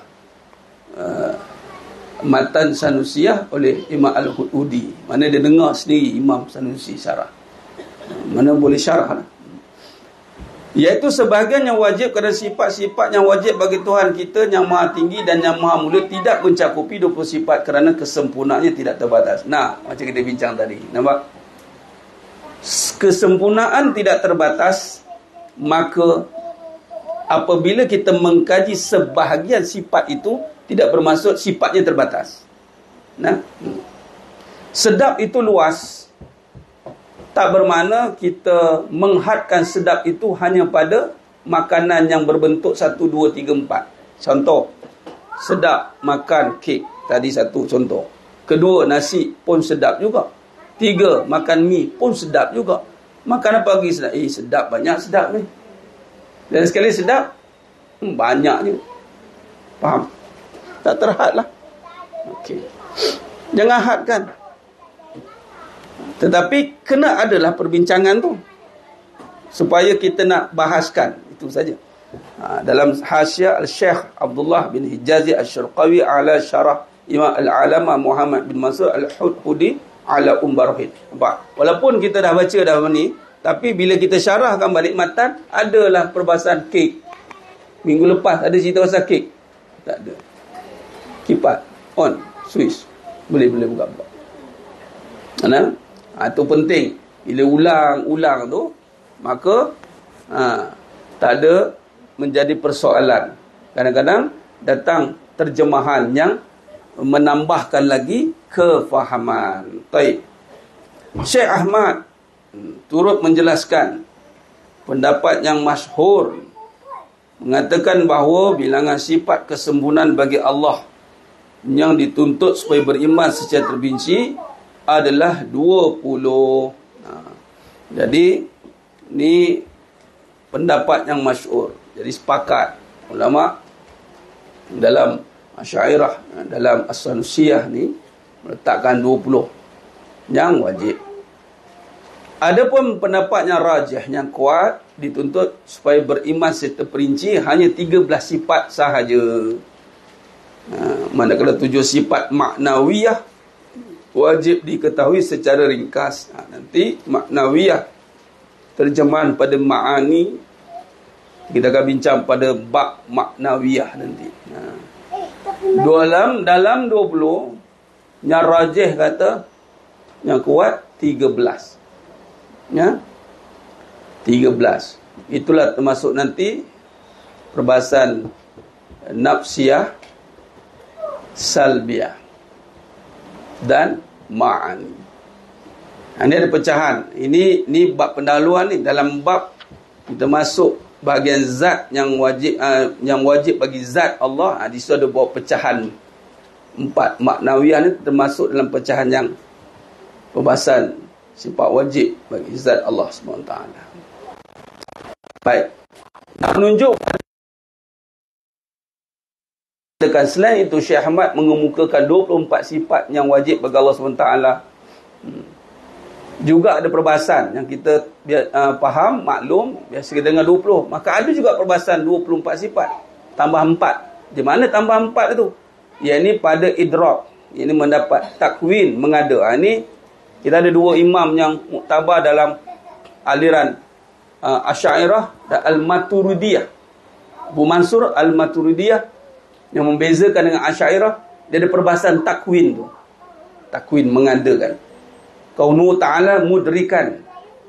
matan Sanusiyah oleh Imam Al-Hudhudi. Mana dia dengar sendiri Imam Sanusi syarah. Mana boleh syarah lah. Iaitu sebahagian yang wajib kerana sifat-sifat yang wajib bagi Tuhan kita yang maha tinggi dan yang maha mulia tidak mencakupi 20 sifat kerana kesempurnaannya tidak terbatas. Nah, macam kita bincang tadi. Nampak? Kesempurnaan tidak terbatas, maka apabila kita mengkaji sebahagian sifat itu, tidak bermaksud sifatnya terbatas. Nah, sedap itu luas. Tak bermakna kita menghadkan sedap itu hanya pada makanan yang berbentuk 1, 2, 3, 4. Contoh, sedap makan kek. Tadi satu contoh. Kedua, nasi pun sedap juga. 3, makan mi pun sedap juga. Makan apa lagi sedap? Sedap, banyak sedap ni. Dan sekali sedap, banyak je. Faham? Tak terhad lah. Okey. Jangan hadkan. Tetapi kena adalah perbincangan tu, supaya kita nak bahaskan. Itu saja. Dalam Hasyiah Al-Syekh Abdullah bin Hijazi Al-Syarqawi ala syarah Imam Al-Alama Muhammad bin Mansur Al-Hudhudi ala Umbarahid. Nampak? Walaupun kita dah baca dah ni, tapi bila kita syarahkan balik matan, adalah perbahasan kek. Minggu lepas ada cerita pasal kek. Tak ada. Kipat, on, switch. Boleh buka. Mana? Itu penting. Bila ulang-ulang tu, maka tak ada menjadi persoalan. Kadang-kadang datang terjemahan yang menambahkan lagi kefahaman. Baik. Syekh Ahmad turut menjelaskan pendapat yang masyhur mengatakan bahawa bilangan sifat kesempurnaan bagi Allah yang dituntut supaya beriman secara terperinci adalah 20. Jadi ni pendapat yang masyhur. Jadi sepakat ulama dalam Asy'ariyah, dalam As-Sanusiyah ni meletakkan 20 yang wajib. Adapun pendapat yang rajih, yang kuat, dituntut supaya beriman serta perinci hanya 13 sifat sahaja. Manakala 7 sifat maknawiyah wajib diketahui secara ringkas. Nanti maknawiyah, terjemahan pada ma'ani, kita akan bincang pada bab maknawiyah nanti. Dalam 20, yang rajih kata, yang kuat 13. Ya, 13. Itulah termasuk nanti perbahasan nafsiyah, salbiyah dan ma'ani. Ini ada pecahan. Ini bab pendahuluan ni. Dalam bab kita masuk bahagian zat yang wajib bagi zat Allah. Di situ ada bawa pecahan 4. Maknawiyah ni termasuk dalam pecahan yang perbahasan sifat wajib bagi zat Allah SWT. Baik. Nak menunjukkan selain itu, Syekh Ahmad mengemukakan 24 sifat yang wajib bagi Allah SWT. Juga ada perbahasan yang kita faham, maklum, biasa kita dengar 20. Maka ada juga perbahasan 24 sifat. Tambah 4. Di mana tambah 4 itu? Yang pada idrak. Ini mendapat takwin, mengada. Ini kita ada 2 imam yang muktabar dalam aliran Asy'ariyah dan Al-Maturidiyah. Abu Mansur Al-Maturidiyah yang membezakan dengan Asy'ariyah, dia ada perbahasan takwin tu. Takwin, mengadakan. Kaunuhu ta'ala mudrikan,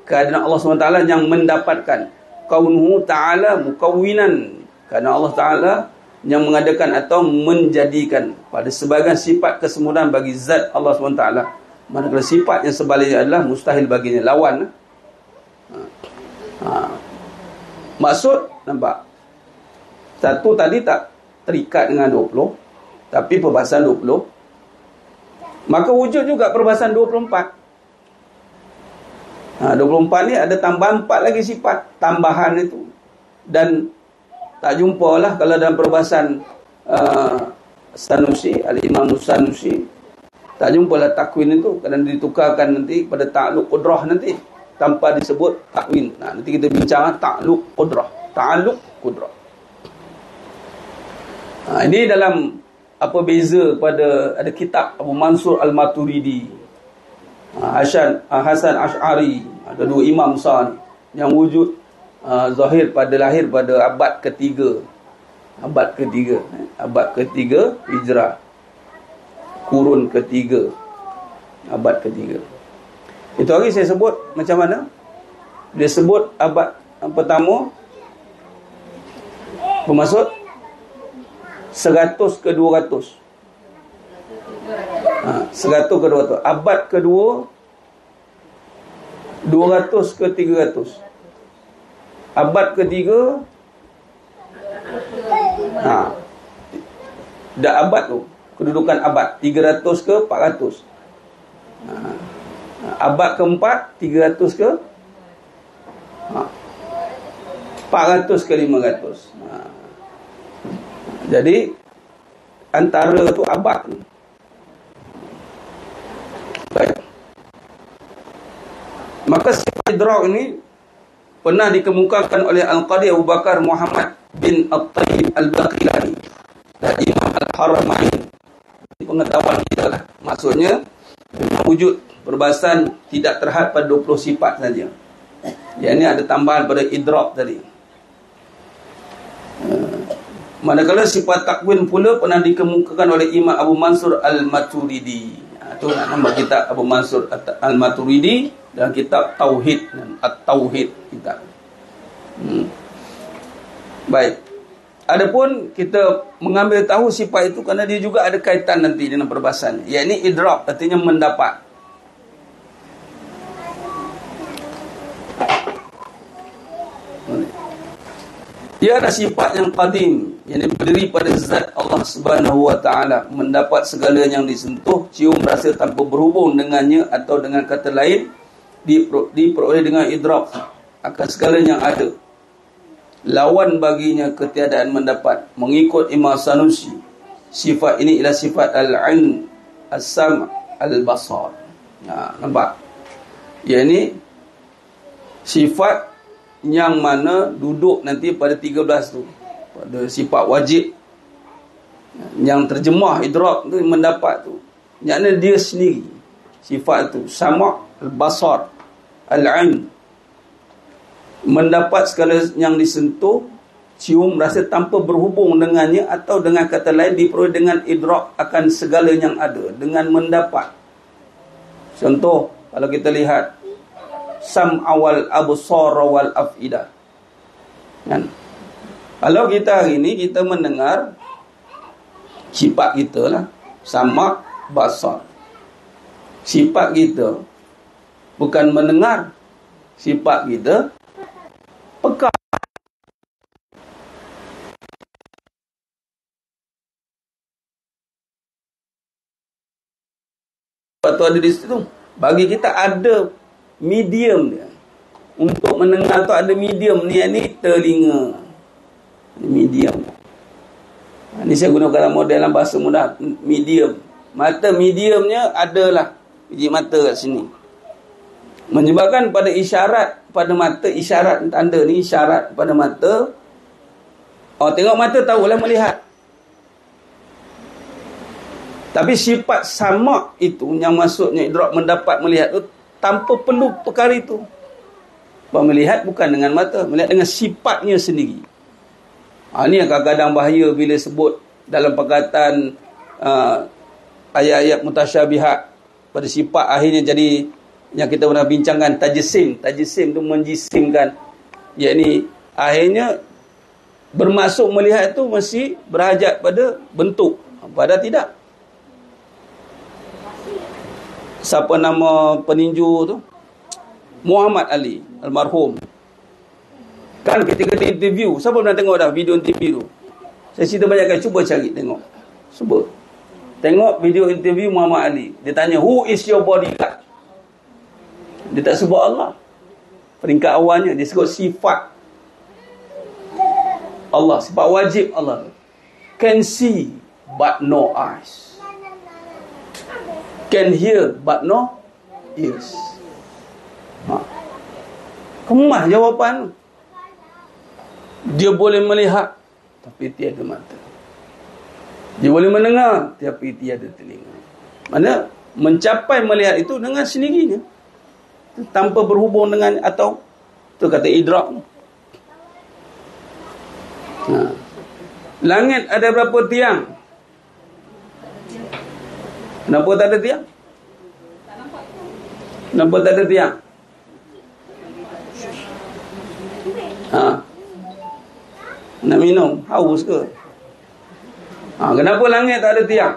keadaan Allah SWT yang mendapatkan. Kaunuhu ta'ala mukawwinan, kerana Allah Ta'ala yang mengadakan atau menjadikan. Pada sebagian sifat kesempurnaan bagi zat Allah SWT, manakala sifat yang sebaliknya adalah mustahil baginya, lawan. Maksud, nampak? Satu tadi tak terikat dengan 20, tapi perbahasan 20. Maka wujud juga perbahasan 24. 24 ni ada tambahan 4 lagi sifat tambahan itu. Dan tak jumpalah kalau dalam perbahasan Sanusi, Al-Imam Sanusi, tak jumpalah takwin itu, kerana ditukarkan nanti pada ta'alluq qudrah nanti tanpa disebut takwin. Nanti kita bincang ta'alluq qudrah, ta'alluq qudrah. Ini dalam apa beza pada, ada kitab Abu Mansur Al-Maturidi, Hasan Asy'ari, ada 2 imam besar ni yang wujud lahir pada abad ketiga Hijrah, kurun ketiga, abad ketiga. Itu hari saya sebut macam mana dia sebut abad pertama bermaksud 100 ke 200. 100 ke 200. Abad kedua 200 ke 300. Abad ketiga dah abad tu, kedudukan abad 300 ke 400. Abad keempat 300 ke 400 ke 500. Jadi antara tu abad tu. Baik. Maka sifat idrak ini pernah dikemukakan oleh Al-Qadi Abu Bakar Muhammad bin At-Tayyib Al-Baqilani dan Imam Al-Haramain pengetahuan kita lah. Maksudnya wujud perbahasan tidak terhad pada 20 sifat saja. Yang ini ada tambahan pada idrak tadi. Manakala sifat takwin pula pernah dikemukakan oleh Imam Abu Mansur Al-Maturidi. Itu nama kitab Abu Mansur Al-Maturidi dalam kitab Tauhid, At-Tauhid kitab. Baik. Adapun kita mengambil tahu sifat itu kerana dia juga ada kaitan nanti dengan perbahasan. Iaitu idrak, artinya mendapat. Dia ada sifat yang qadim, yang berdiri pada zat Allah Subhanahu wa taala, mendapat segala yang disentuh, cium, rasa tanpa berhubung dengannya atau dengan kata lain diperoleh dengan idrak akan segala yang ada. Lawan baginya ketiadaan mendapat. Mengikut Imam Sanusi, sifat ini ialah sifat al-'ain, as-sam', al-basar. Nampak? Ini sifat yang mana duduk nanti pada 13 tu, pada sifat wajib yang terjemah idrak tu, mendapat tu, maknanya dia sendiri sifat tu, sama' al-basar, al-'ain, mendapat segala yang disentuh, cium, rasa tanpa berhubung dengannya atau dengan kata lain diperoleh dengan idrak akan segala yang ada, dengan mendapat. Contoh, kalau kita lihat sam'a wal absar wal afidah, kan? Kalau kita hari ini kita mendengar, sifat kita lah sama' basar. Sifat kita bukan mendengar, sifat kita peka. Waktu ada di situ, bagi kita ada medium dia. Untuk mendengar tu ada medium ni, telinga. Medium. Ini saya gunakan dalam model dalam bahasa mudah, medium. Mata mediumnya adalah biji mata kat sini. Menyebabkan pada isyarat pada mata, isyarat tanda ni, isyarat pada mata. Oh, tengok mata tahulah melihat. Tapi sifat sama itu, yang maksudnya idrak mendapat melihat tu, tanpa perlu perkara itu. Bahawa melihat bukan dengan mata, melihat dengan sifatnya sendiri. Ini yang kadang-kadang bahaya bila sebut dalam perkataan ayat-ayat mutasyabihat pada sifat, akhirnya jadi yang kita pernah bincangkan, tajsim. Tajsim tu menjisimkan. Yakni akhirnya bermaksud melihat itu mesti berhajat pada bentuk. Padahal tidak. Siapa nama peninju tu? Muhammad Ali almarhum. Kan ketika dia interview, siapa pernah tengok dah video interview tu? Saya cerita banyak kali, cuba cari tengok. Cuba tengok video interview Muhammad Ali. Dia tanya, who is your bodyguard? Dia tak sebut Allah. Peringkat awalnya dia sebut sifat Allah, sifat wajib Allah. Can see but no eyes. Can hear but no ears. Kemah jawapan. Dia boleh melihat tapi tiada mata. Dia boleh mendengar tapi tiada telinga. Mana mencapai melihat itu dengan sendirinya, tanpa berhubung dengan, atau tu kata idrak. Langit ada berapa tiang? Kenapa tak ada tiang? Kenapa tak ada tiang? Nak minum? Haus ke? Kenapa langit tak ada tiang?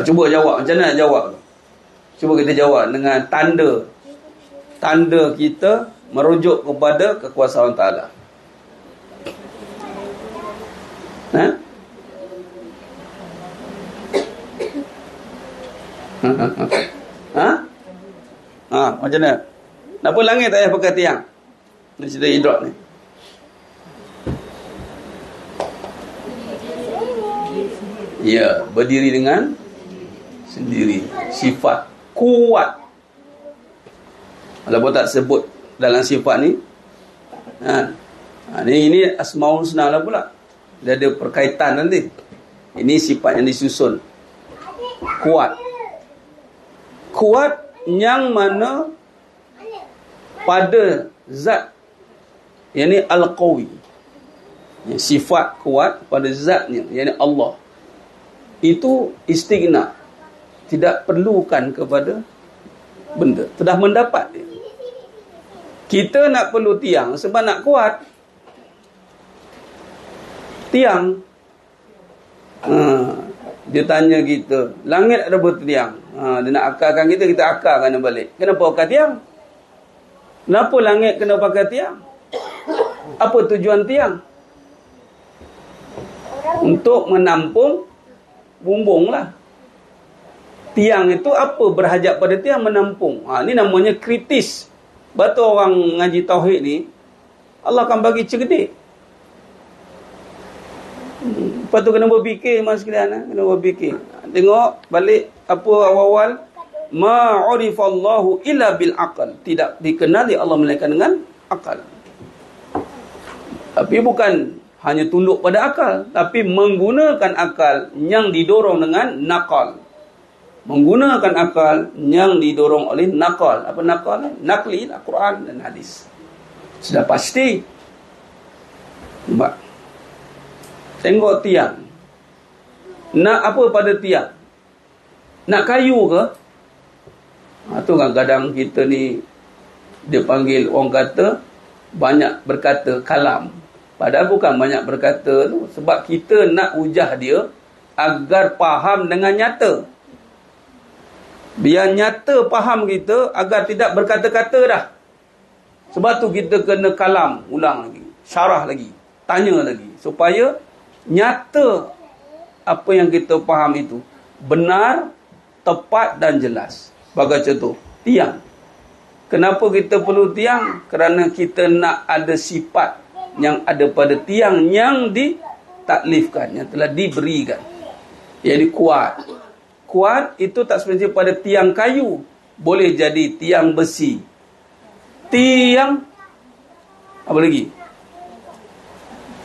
Cuba jawab. Macam mana nak jawab? Cuba kita jawab dengan tanda. Tanda kita merujuk kepada kekuasaan Ta'ala. Macam mana? Kenapa langit tak payah pakai tiang? Ini cerita idrak ni. Ya, berdiri dengan sendiri. Sifat kuat. Walaupun tak sebut dalam sifat ni. Ini Asmaul Husna lah pula. Dia ada perkaitan nanti. Ini sifat yang disusun. Kuat. Kuat yang mana pada zat, yakni al-qawi. Sifat kuat pada zatnya, yakni Allah. Itu istighna. Tidak perlukan kepada benda. Sudah mendapat dia. Kita nak perlu tiang sebab nak kuat. Tiang. Dia tanya kita, langit ada bertiang. Dia nak akalkan kita, kita akalkan balik. Kenapa pakai tiang? Kenapa langit kena pakai tiang? Apa tujuan tiang? Untuk menampung bumbung lah. Tiang itu apa berhajat pada tiang? Menampung. Ini namanya kritis. Batu orang ngaji tauhid ni, Allah akan bagi cerdik. Lepas tu kena berfikir mas sekalian, kena berfikir. Tengok balik apa awal-awal, ma'urifallahu illa bil aqal. Tidak dikenali Allah melainkan dengan akal. Tapi bukan hanya tunduk pada akal, tapi menggunakan akal yang didorong dengan nakal. Menggunakan akal yang didorong oleh nakal. Apa nakal? Nakli, Al-Quran dan hadis. Sudah pasti. Nampak? Tengok tiang. Nak apa pada tiang? Nak kayu ke? Itu kadang-kadang kita ni, dia panggil, orang kata, banyak berkata kalam. Padahal bukan banyak berkata tu. Sebab kita nak ujah dia agar faham dengan nyata. Biar nyata faham kita agar tidak berkata-kata dah. Sebab tu kita kena kalam ulang lagi, syarah lagi, tanya lagi, supaya nyata apa yang kita faham itu benar, tepat dan jelas. Bagi contoh, tiang. Kenapa kita perlu tiang? Kerana kita nak ada sifat yang ada pada tiang yang ditaklifkan, yang telah diberikan. Jadi kuat. Kuat itu tak semestinya pada tiang kayu. Boleh jadi tiang besi. Tiang apa lagi?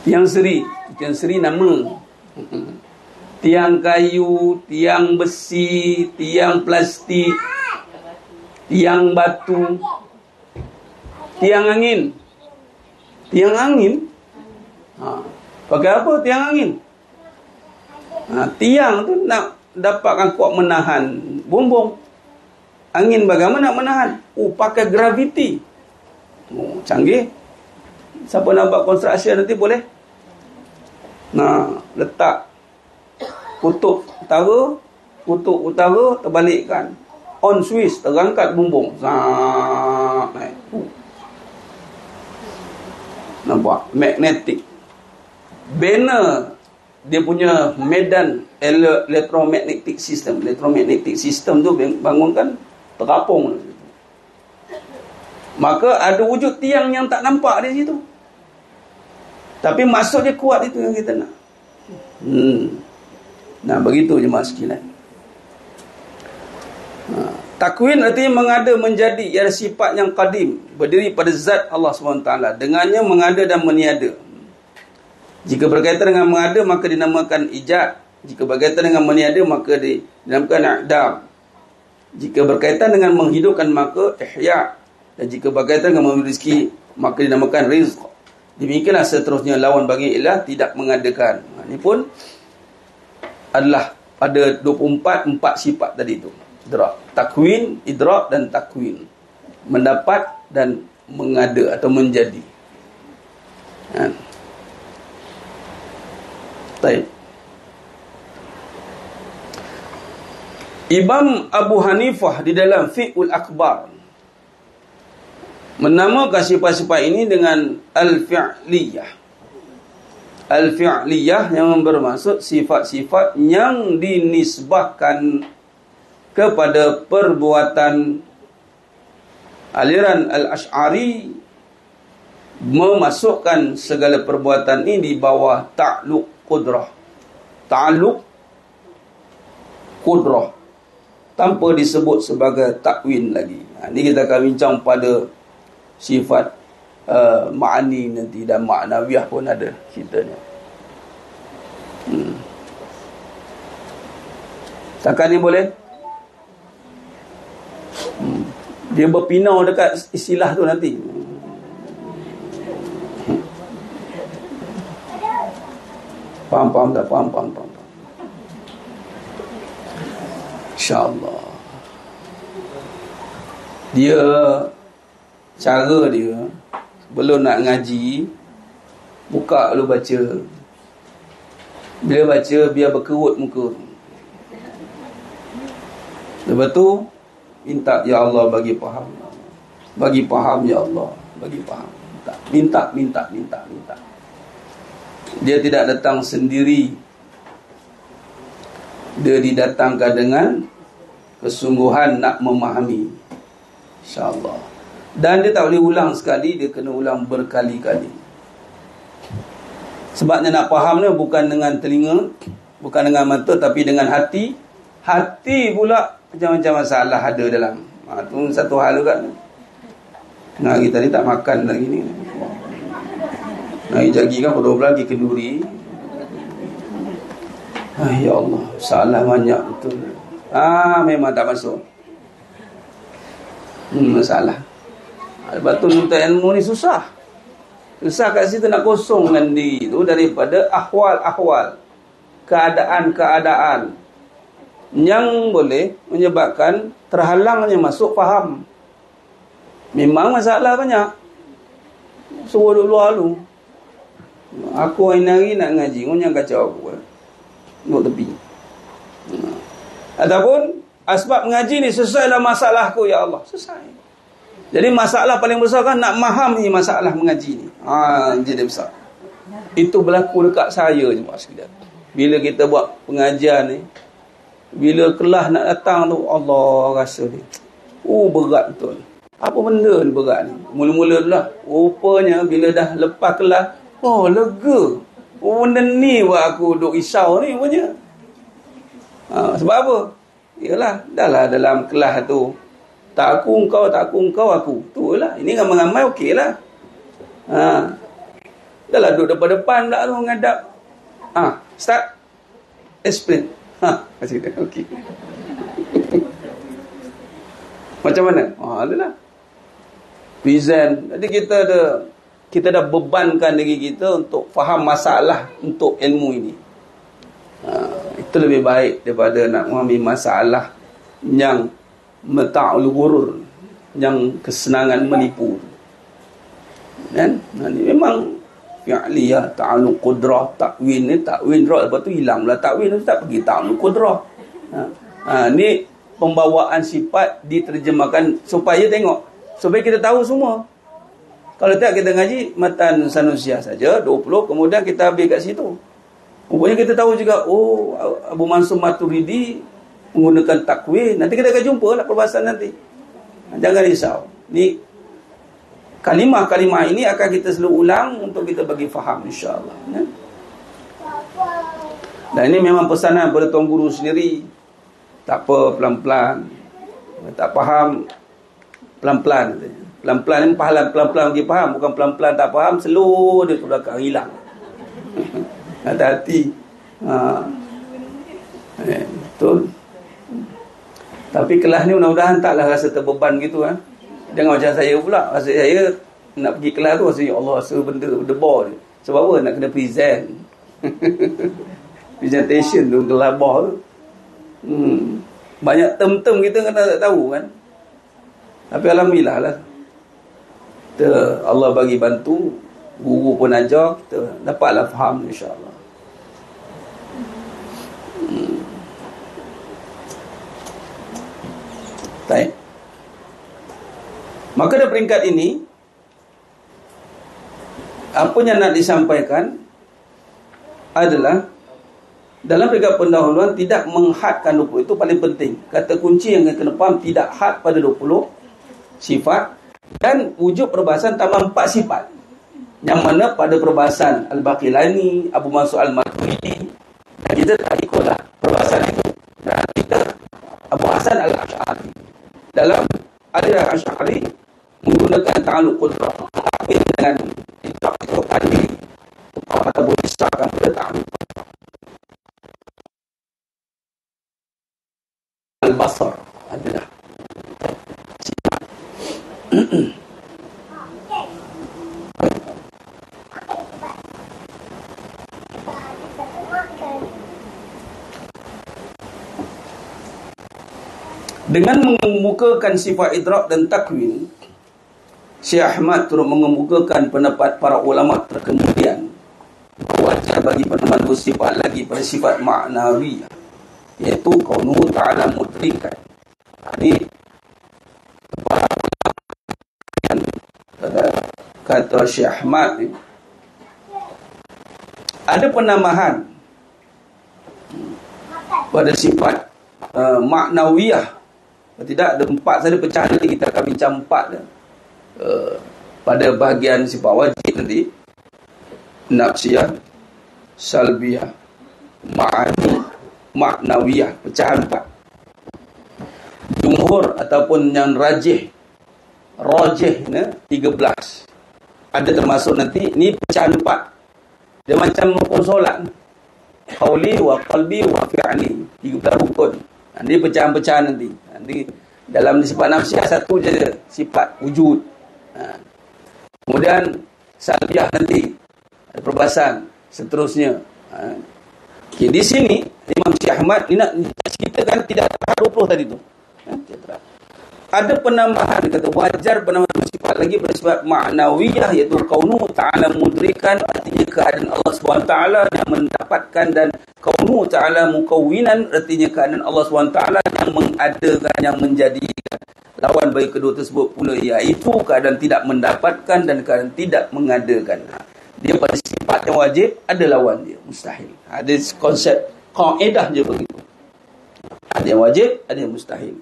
Tiang seri. Tiang seri nama. Tiang kayu, tiang besi, tiang plastik, tiang batu, tiang angin. Tiang angin? Pakai apa tiang angin? Tiang tu nak dapatkan kuat menahan bumbung. Angin bagaimana nak menahan? Pakai graviti. Canggih. Siapa nak buat konstruksi nanti boleh. Letak kutub utara terbalikkan. On switch, terangkat bumbung. Naik. Nampak? Magnetic. Banner dia punya medan electromagnetic system. Electromagnetic system tu bangunkan terapung. Maka ada wujud tiang yang tak nampak di situ. Tapi maksud dia kuat, itu yang kita nak. Nah, begitu jemaah sekalian. Takwin artinya mengada menjadi, ia ada sifat yang qadim, berdiri pada zat Allah SWT. Dengannya mengada dan meniada. Jika berkaitan dengan mengada maka dinamakan ijad. Jika berkaitan dengan meniada maka dinamakan i'dam. Jika berkaitan dengan menghidupkan maka ihya. Dan jika berkaitan dengan memberi rezeki maka dinamakan rizq. Demikianlah seterusnya lawan bagi ilah tidak mengadakan. Ini pun adalah pada 24 sifat tadi itu. Idrak, takwin, idrak dan takwin. Mendapat dan mengada atau menjadi. Baik. Imam Abu Hanifah di dalam Fiqhul Akbar menamakan sifat-sifat ini dengan al-fi'liyah. Al-fi'liyah yang bermaksud sifat-sifat yang dinisbahkan kepada perbuatan. Aliran Al-Ash'ari memasukkan segala perbuatan ini di bawah ta'luq qudrah. Ta'luq qudrah tanpa disebut sebagai takwin lagi. Ini kita akan bincang pada sifat ma'ani nanti, dan ma'nawiyah pun ada ceritanya. Takkan ni boleh? Dia berpinau dekat istilah tu nanti. Faham tak? Faham. InsyaAllah. Dia, cara dia, belum nak ngaji, buka dulu baca. Bila baca, biar berkerut muka. Lepas tu, minta, Ya Allah bagi faham. Bagi faham, Ya Allah. Bagi faham. Minta. Dia tidak datang sendiri. Dia didatangkan dengan kesungguhan nak memahami. InsyaAllah. Dan dia tak boleh ulang sekali, dia kena ulang berkali-kali. Sebabnya nak faham ni bukan dengan telinga, bukan dengan mata, tapi dengan hati. Hati pula macam-macam masalah ada dalam. Tu satu hal juga. Nah, kita ni tak makan lagi ni. Hari jagi kan pukul 12 pergi kenduri. Ya Allah, salah banyak betul. Memang tak masuk. Masalah. Lepas tu minta ilmu ni susah. Susah kat situ nak kosongkan diri tu daripada ahwal-ahwal, keadaan-keadaan yang boleh menyebabkan terhalangnya masuk faham. Memang masalah banyak. Suruh duduk luar dulu. Aku hari nak ngaji, kau jangan kacau aku. Duduk tepi. Ataupun asbab mengaji ni sesuai dalam masalahku, Ya Allah. Selesai. Jadi masalah paling besar kan nak memahami masalah mengaji ni. Jadi besar. Itu berlaku dekat saya je, Pak sekalian. Bila kita buat pengajian ni, bila kelas nak datang tu, Allah rasa ni, berat betul. Apa benda ni berat ni? Mula-mula lah. Rupanya bila dah lepas kelas, lega. Benda ni buat aku duk risau ni punya. Sebab apa? Yalah, dah lah dalam kelas tu, tak aku engkau aku. Tu lah. Ini ramai-ramai okey lah. Dah lah duduk depan-depan pula tu menghadap. Start. Explain. Macam kita. Okey. Macam mana? Adalah. Present. Jadi kita dah bebankan diri kita untuk faham masalah untuk ilmu ini. Itu lebih baik daripada nak memahami masalah yang mata'ul ghurur, yang kesenangan menipu. Kan? Ini memang fi'liyah, ta'alul qudrah, takwin ni, takwin roh, lepas tu hilang pula takwin tu, tak pergi ta'alul qudrah. Ni pembawaan sifat diterjemahkan supaya tengok, supaya kita tahu semua. Kalau tak kita ngaji matan Sanusiah saja 20, kemudian kita habis kat situ. Rupanya kita tahu juga, Abu Mansur Maturidi menggunakan takwin. Nanti kita akan jumpa lah perbahasan nanti. Jangan risau. Ni kalimah-kalimah ini akan kita selalu ulang untuk kita bagi faham, insya-Allah. Dan ini memang pesanan pada tuan guru sendiri. Tak apa, pelan-pelan. Tak faham, pelan-pelan. Pelan-pelan ni pelan-pelan pergi faham. Bukan pelan-pelan tak faham, slow dia ke belakang, hilang. Hati-hati. Betul. Tapi kelas ni mudah-mudahan taklah rasa terbeban gitu kan. Jangan macam saya pula. Rasa saya nak pergi kelas tu rasa, Ya Allah, rasa benda debar ni. Sebab apa? Nak kena present. Presentation tu, gelabah tu. Banyak term-term kita kena tak tahu kan. Tapi alhamdulillah lah. Allah bagi bantu. Guru pun ajar, kita dapatlah faham, insya-Allah. Baik. Maka pada peringkat ini, apa yang nak disampaikan adalah dalam peringkat pendahuluan tidak menghadkan 20. Itu paling penting. Kata kunci yang kena faham, tidak had pada 20 sifat, dan wujud perbahasan tambah 4 sifat. Yang mana pada perbahasan Al-Baqilani, Abu Mansur Al-Maturidi, kita tak ikutlah perbahasan itu. Dan kita Abu Hasan Al-Asy'ari dalam aliran Asy'ari menggunakan ta'alluq qudrah, tapi dengan itu tadi atau boleh disahkan pada ta'alluq al-basar adalah dengan mengemukakan sifat idrak dan takwin. Syekh Ahmad turut mengemukakan pendapat para ulama terkemudian wajar bagi peneman bersifat lagi pada sifat maknawi, iaitu kaunuhu ta'ala mudrikan. Ini kata Syekh Ahmad ni, ada penambahan pada sifat maknawiyah. Tidak, ada 4 saja pecahan, nanti kita akan bincang 4 pada bahagian sifat wajib nanti. Nafsiyah, salbiyah, ma'ani, maknawiyah, pecahan 4. Jumhur ataupun yang rajih 13. Ada termasuk nanti, ni pecahan 4. Dia macam rukun solat, qauli wa qalbi wa fi'li, 13 rukun. Ini pecahan-pecahan nanti. Nanti dalam sifat nafsiyah satu je sifat wujud. Kemudian salbiyah nanti ada perbahasan seterusnya. Okay, di sini Imam Syekh Ahmad ni nak ceritakan tidak 20 tadi tu. Ada penambahan, kata wajar penambahan sifat lagi bersifat maknawiyah, iaitu kaunuhu ta'ala mudrikan, artinya keadaan Allah SWT yang mendapatkan, dan kaunuhu ta'ala mukawwinan, artinya keadaan Allah SWT yang mengadakan, yang menjadikan. Lawan bagi kedua tersebut pula iaitu keadaan tidak mendapatkan dan keadaan tidak mengadakan. Dia pada sifat yang wajib ada lawan dia, mustahil. Ada konsep kaedah je begitu. Ada yang wajib, ada yang mustahil.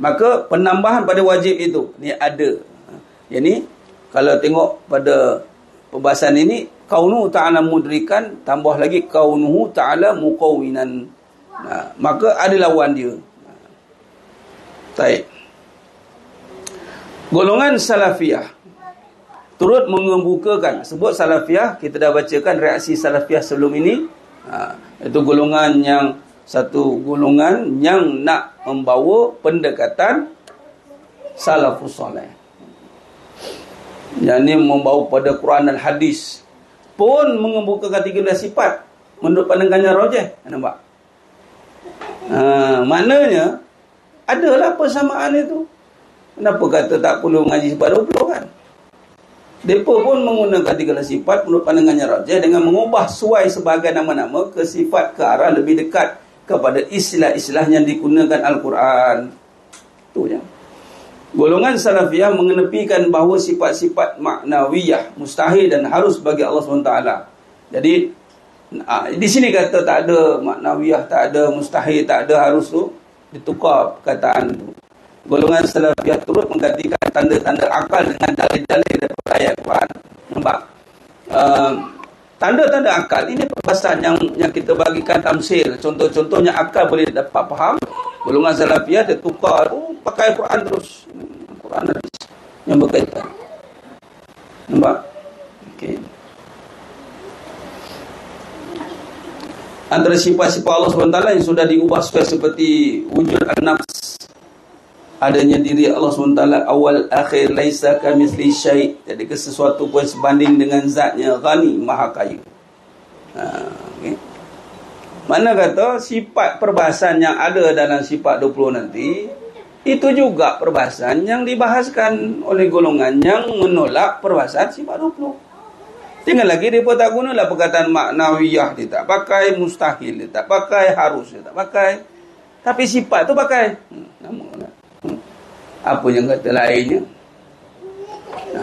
Maka penambahan pada wajib itu ni ada. Yang ni kalau tengok pada perbahasan ini, kaunuhu ta'ala mudrikan tambah lagi kaunuhu ta'ala mukawwinan. Maka ada lawan dia. Baik. Golongan salafiyah turut mengemukakan, sebut salafiyah, kita dah bacakan reaksi salafiyah sebelum ini. Itu golongan yang satu golongan yang nak membawa pendekatan salafus soleh, yang ni membawa pada Quran dan hadis, pun mengemukakan 13 sifat menurut pandangannya rajih. Nampak? Maknanya adalah persamaan itu. Kenapa kata tak perlu mengaji sifat 20 kan? Mereka pun menggunakan 13 sifat menurut pandangannya rajih dengan mengubah suai sebagai nama-nama ke sifat ke arah lebih dekat kepada istilah-istilah yang digunakan Al-Quran. Itu je. Golongan salafiyah mengenepikan bahawa sifat-sifat maknawiyah mustahil dan harus bagi Allah SWT. Jadi di sini kata tak ada maknawiyah, tak ada mustahil, tak ada harus, tu ditukar perkataan tu. Golongan salafiyah turut menggantikan tanda-tanda akal dengan dalil-dalil daripada ayat Quran. Nampak? Tanda-tanda akal ini perbahasan yang kita bagikan tamsil. Contoh-contohnya akal boleh dapat faham. Golongan salafiyah dia tukar, pakai Quran terus. Quran hadis yang berkaitan. Nampak? Okey. Antara sifat-sifat Allah SWT yang sudah diubah seperti wujud an-nafs, adanya diri Allah SWT awal akhir, laisa kamitsli syai', jadi ke sesuatu pun sebanding dengan zatnya, ghani, maha kaya. Okay. Mana kata sifat perbahasan yang ada dalam sifat 20 nanti, itu juga perbahasan yang dibahaskan oleh golongan yang menolak perbahasan sifat 20. Tinggal lagi mereka tak gunalah perkataan maknawiyah, dia tak pakai, mustahil dia tak pakai, harus dia tak pakai, tapi sifat tu pakai. Apa yang kata lainnya?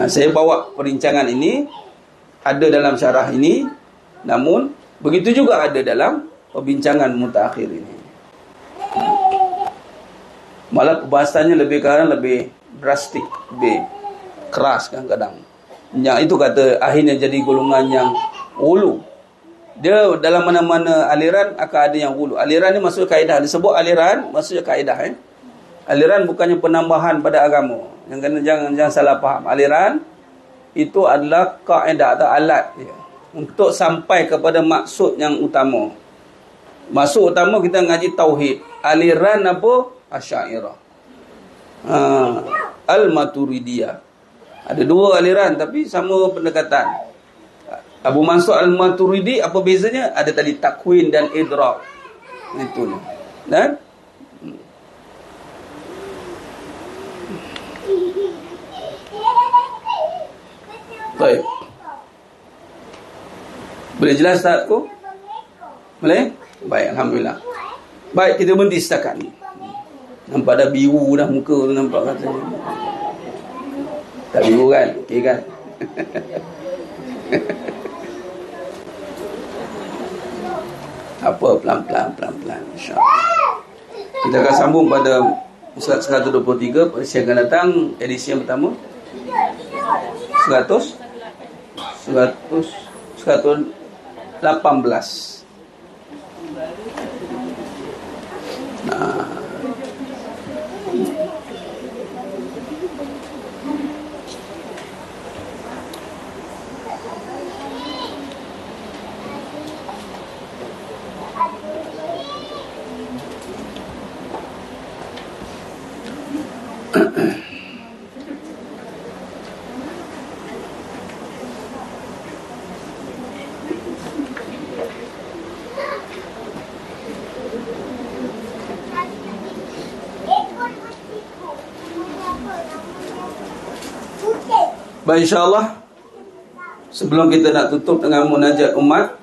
Saya bawa perbincangan ini ada dalam syarah ini, namun begitu juga ada dalam perbincangan mutakhir ini. Malah perbahasannya lebih drastik, lebih keras kadang-kadang. Yang itu kata akhirnya jadi golongan yang ulu. Dia dalam mana-mana aliran akan ada yang ulu. Aliran ni maksud kaedah. Disebut aliran maksudnya kaedah. Aliran bukannya penambahan pada agama. Yang kena jangan salah faham. Aliran itu adalah kaedah atau alat dia untuk sampai kepada maksud yang utama. Masuk utama kita ngaji tauhid. Aliran apa? Asy'ariyah. Al-Maturidiyah. Ada dua aliran tapi sama pendekatan. Abu Mansur Al-Maturidi, apa bezanya? Ada tadi takwin dan idrak. Itu. Dan baik. Boleh jelas tak aku? Boleh? Baik, alhamdulillah. Baik, kita berhenti setakat ni. Nampak dah biru dah muka tu, nampak katanya. Tak biru kan? Okey kan? Apa, pelan-pelan insya-Allah. Kita akan sambung pada surat 123 pada siang akan datang, edisi yang pertama. 118. Nah, baik, insya-Allah sebelum kita nak tutup dengan munajat umat,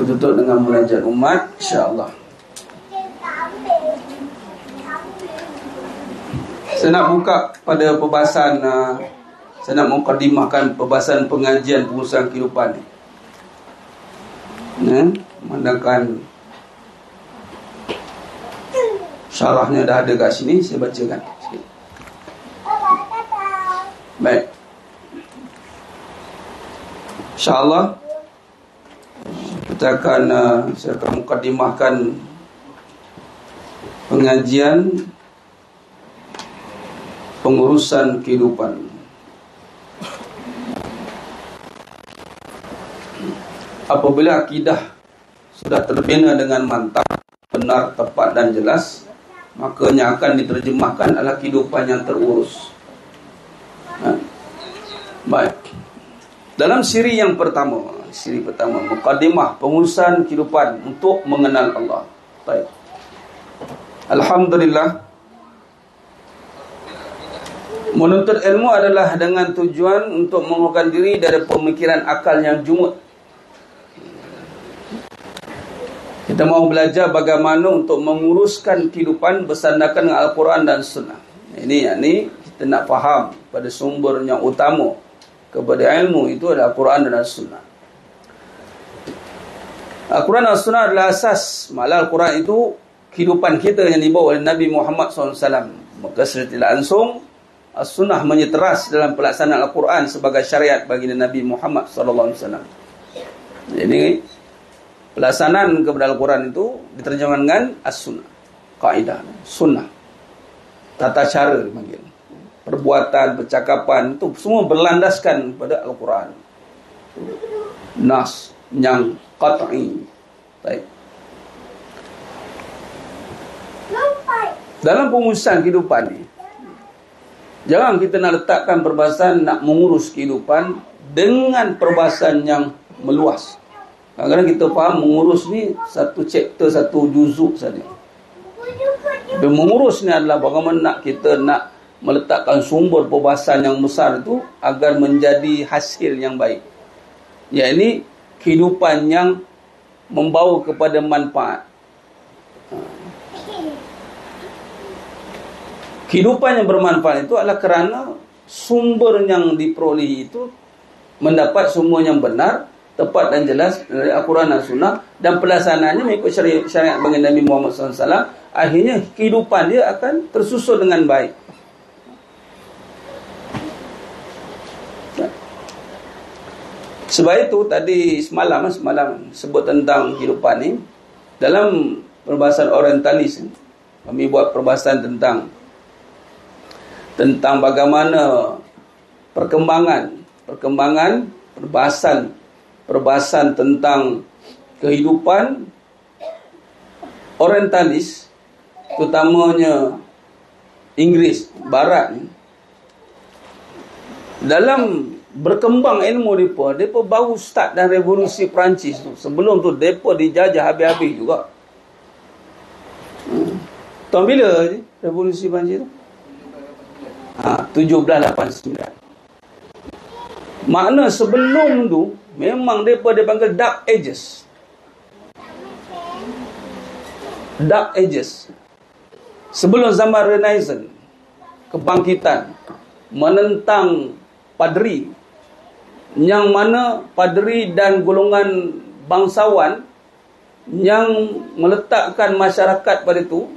tutup dengan munajat umat, insya-Allah. Saya nak buka pada perbahasan, saya nak mukadimahkan perbahasan pengajian pengurusan kehidupan ni. Memandangkan syarahnya dah ada kat sini, saya bacakan sikit. Baik, insya-Allah saya akan mukadimahkan pengajian pengurusan kehidupan. Apabila akidah sudah terbina dengan mantap, benar, tepat dan jelas, maka yang akan diterjemahkan adalah kehidupan yang terurus. Baik. Dalam siri yang pertama, mukadimah pengurusan kehidupan untuk mengenal Allah. Baik. Alhamdulillah, menuntut ilmu adalah dengan tujuan untuk menguruskan diri dari pemikiran akal yang jumud. Kita mahu belajar bagaimana untuk menguruskan kehidupan bersandarkan dengan Al-Quran dan Sunnah. Ini kita nak faham pada sumber yang utama kepada ilmu itu adalah Al-Quran dan Sunnah. Al-Quran dan Sunnah adalah asas. Malah Al-Quran itu kehidupan kita yang dibawa oleh Nabi Muhammad SAW. Maka secara tidak langsung As-Sunnah menyeteras dalam pelaksanaan Al-Quran sebagai syariat bagi Nabi Muhammad SAW. Jadi pelaksanaan kepada Al-Quran itu diterjemahkan dengan As-Sunnah, kaedah, Sunnah, tata cara dipanggil, perbuatan, percakapan itu semua berlandaskan pada Al-Quran, nas yang qat'i. Baik. Dalam pengurusan kehidupan ni, jangan kita nak letakkan perbahasan nak mengurus kehidupan dengan perbahasan yang meluas. Kadang-kadang kita faham mengurus ni satu chapter, satu juzuk saja. Dan mengurus ni adalah bagaimana kita nak meletakkan sumber perbahasan yang besar itu agar menjadi hasil yang baik. Iaitu kehidupan yang membawa kepada manfaat. Kehidupan yang bermanfaat itu adalah kerana sumber yang diperolehi itu mendapat semua yang benar, tepat dan jelas dari Al-Quran dan Sunnah, dan pelaksanaannya mengikut syariat bagi Nabi Muhammad SAW. Akhirnya kehidupan dia akan tersusun dengan baik. Sebab itu tadi semalam sebut tentang kehidupan ni dalam perbahasan orientalis, kami buat perbahasan tentang bagaimana perbahasan tentang kehidupan orientalis, terutamanya Inggeris Barat ni. Dalam berkembang ilmu mereka baru start dan revolusi Perancis tu. Sebelum tu mereka dijajah habis-habis juga. Tahun bila revolusi Perancis tu? 1789. Makna sebelum tu memang mereka dipanggil Dark Ages. Dark Ages. Sebelum zaman Renaissance, kebangkitan menentang padri, yang mana padri dan golongan bangsawan yang meletakkan masyarakat pada itu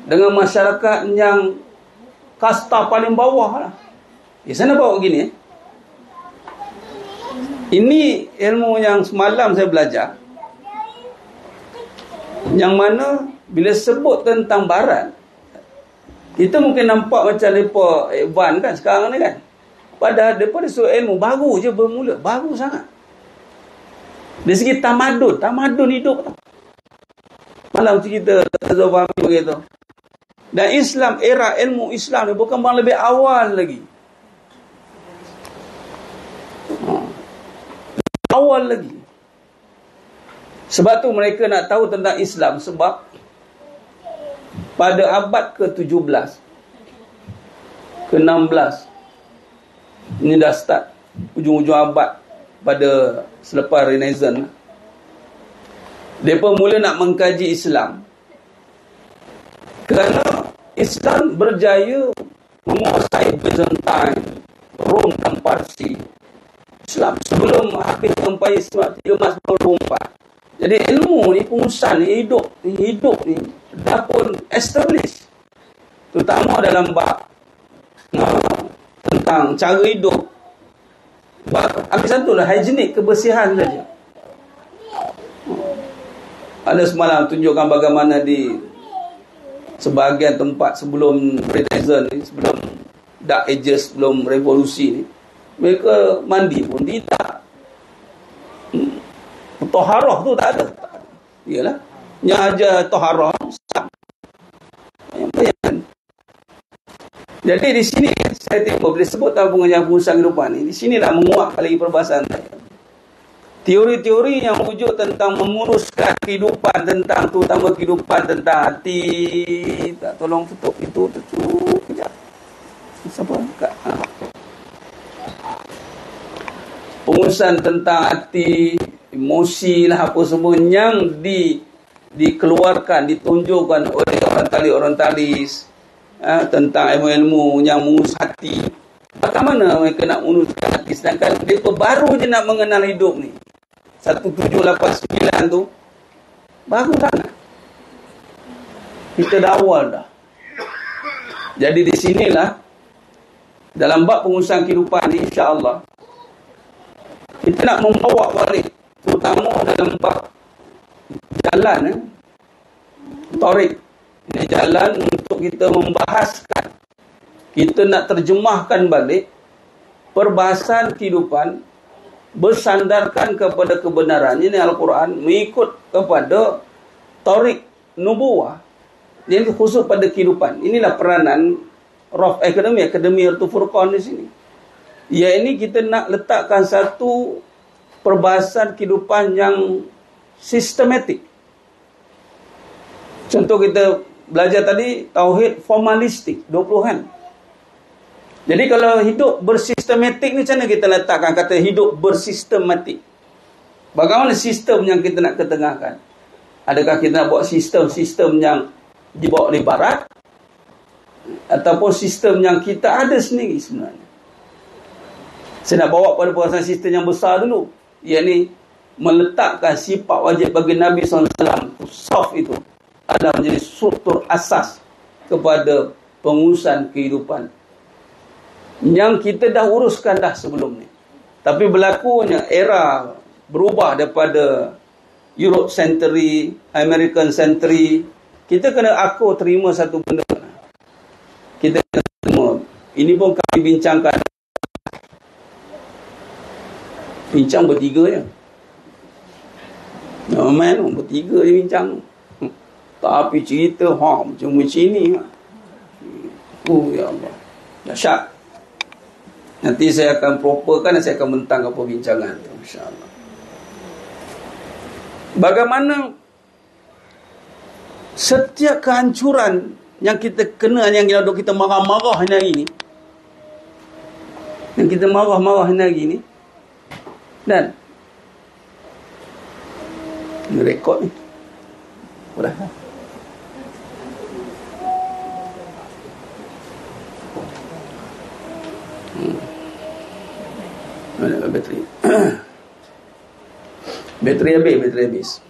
dengan masyarakat yang kasta paling bawah lah. Di sana bawa begini. Ini ilmu yang semalam saya belajar, yang mana bila sebut tentang Barat, kita mungkin nampak macam mereka advance kan sekarang ni kan. Padahal mereka disuruh ilmu baru je bermula, baru sangat. Dari segi tamadun hidup tu. Malam cerita Zofami begitu. Dan Islam, era ilmu Islam ni berkembang lebih awal lagi. Awal lagi. Sebab tu mereka nak tahu tentang Islam, sebab pada abad ke-17, ke-16, ini dah start ujung-ujung abad pada selepas Renaissance, mereka mula nak mengkaji Islam. Kerana Islam berjaya menguasai Byzantine, Rom dan Parsi. Islam sebelum habis sampai 1394. Jadi ilmu ni, pengurusan ni, hidup ni dah pun establish. Terutama dalam bab tentang cara hidup. Habis satu lah, hygienik, kebersihan saja. Ada semalam tunjukkan bagaimana di sebahagian tempat sebelum Renaissance ni, sebelum Dark Ages, sebelum revolusi ni, mereka mandi pun tidak. Toharah tu tak ada. Iyalah. Yang aja toharah. Jadi di sini saya tengok bila sebut tentang pengurusan kehidupan ni, di sini nak menguatkan lagi perbahasan saya. Teori-teori yang wujud tentang menguruskan kehidupan, tentang terutama kehidupan tentang hati. Tak, tolong tutup itu kejap. Siapa? Kak. Pengurusan tentang hati, emosi lah apa semua yang dikeluarkan, ditunjukkan oleh orang-talis tentang ilmu-ilmu yang mengurus hati. Bagaimana mereka nak menguruskan hati, sedangkan mereka baru je nak mengenal hidup ni. 1789 tu baru sangat. Kita dah awal dah. Jadi di sinilah dalam bab pengurusan kehidupan ni, insya-Allah kita nak membawa balik, terutama dalam bab jalan tarik. Ini jalan untuk kita membahaskan, kita nak terjemahkan balik perbahasan kehidupan bersandarkan kepada kebenaran. Ini Al-Quran mengikut kepada tarik nubuwah. Ini khusus pada kehidupan. Inilah peranan Rough Academy Arthur Furqan di sini. Ya, ini kita nak letakkan satu perbahasan kehidupan yang sistematik. Contoh kita belajar tadi, tauhid formalistik, 20-an. Jadi kalau hidup bersistematik ni, macam mana kita letakkan kata hidup bersistematik? Bagaimana sistem yang kita nak ketengahkan? Adakah kita nak buat sistem yang dibawa oleh Barat? Ataupun sistem yang kita ada sendiri sebenarnya? Saya nak bawa pada perasaan sistem yang besar dulu, iaitu meletakkan sifat wajib bagi Nabi SAW, soft itu adalah menjadi struktur asas kepada pengurusan kehidupan yang kita dah uruskan dah sebelum ni. Tapi berlakunya era berubah daripada Europe century, American century. Kita kena terima satu benda. Kita kena terima. Ini pun kami bincangkan Bincang bertiga je. Main bertiga je bincang. Tapi cerita macam ni. Oh ya Allah. Dahsyat. Nanti saya akan properkan dan saya akan bentang apa bincangan tu, insya-Allah. Bagaimana setiap kehancuran yang kita kena, yang kita marah-marah hari ini, yang kita marah-marah hari ini, dan ini rekod ni. Sudah. Mana bateri? Bateri habis.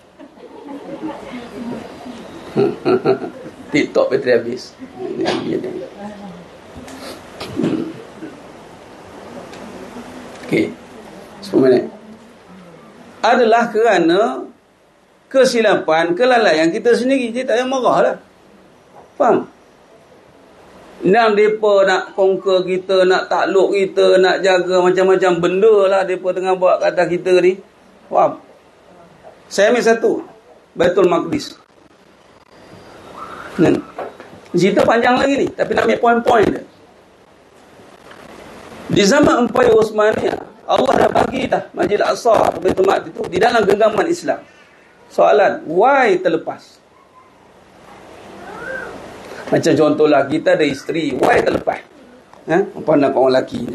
TikTok bateri habis. Okey. 10 minit. Adalah kerana kesilapan, kelalaian kita sendiri. Kita tak payah marah lah. Faham? Nak mereka nak conquer kita, nak takluk kita, nak jaga macam-macam benda lah mereka tengah buat kat atas kita ni. Faham? Saya ambil satu, Baitul Maqdis. Cerita panjang lagi ni, tapi nak ambil poin-poin dia. Di zaman Empayar Osmaniyah, Allah dah bagi dah Masjid Al-Aqsa, Baitul Maqdis itu di dalam genggaman Islam. Soalan, why terlepas? Macam contohlah, kita ada isteri, why terlepas? Apa nak orang lelaki ni?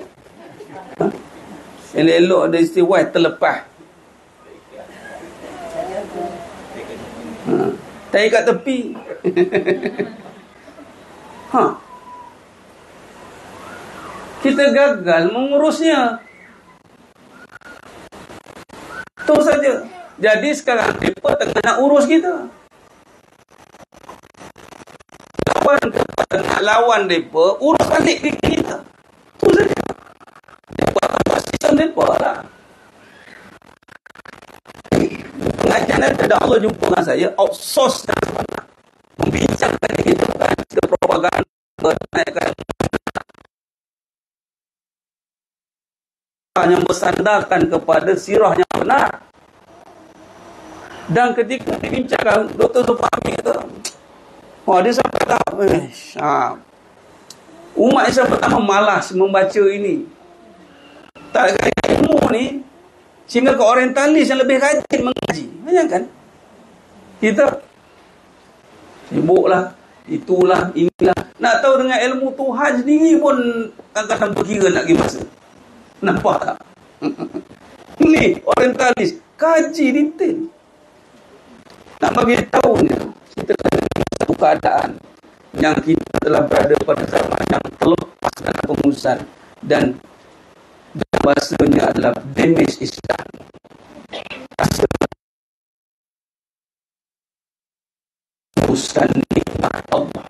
Elok-elok ada isteri, why terlepas? Tarik kat tepi. Kita gagal mengurusnya. Itu saja. Jadi sekarang mereka tengah nak urus kita. Lawan mereka, urus balik kita. Itu saja. Mereka tambah sistem mereka lah. Pengajian ada Allah jumpa dengan saya, outsource dan sebenarnya. Membincangkan kita kan, kita propaganda, naikkan yang bersandarkan kepada sirah yang benar. Dan ketika dibincangkan, Dr. Zulfahmi kata, dia sampai tahap umat Islam pertama malas membaca ini. Tak ada ilmu ni, sehingga ke orientalis yang lebih rajin mengaji. Bayangkan, kita sibuklah, itulah, inilah. Nak tahu dengan ilmu Tuhan sendiri pun kadang-kadang berkira nak pergi masa. Nampak tak? Ni orientalis, kaji detail. Nak bagi tahu ni, kita kena satu keadaan yang kita telah berada pada zaman yang terlepas dalam pengurusan, dan bahasanya adalah damage Islam. Urusan nikmat Allah.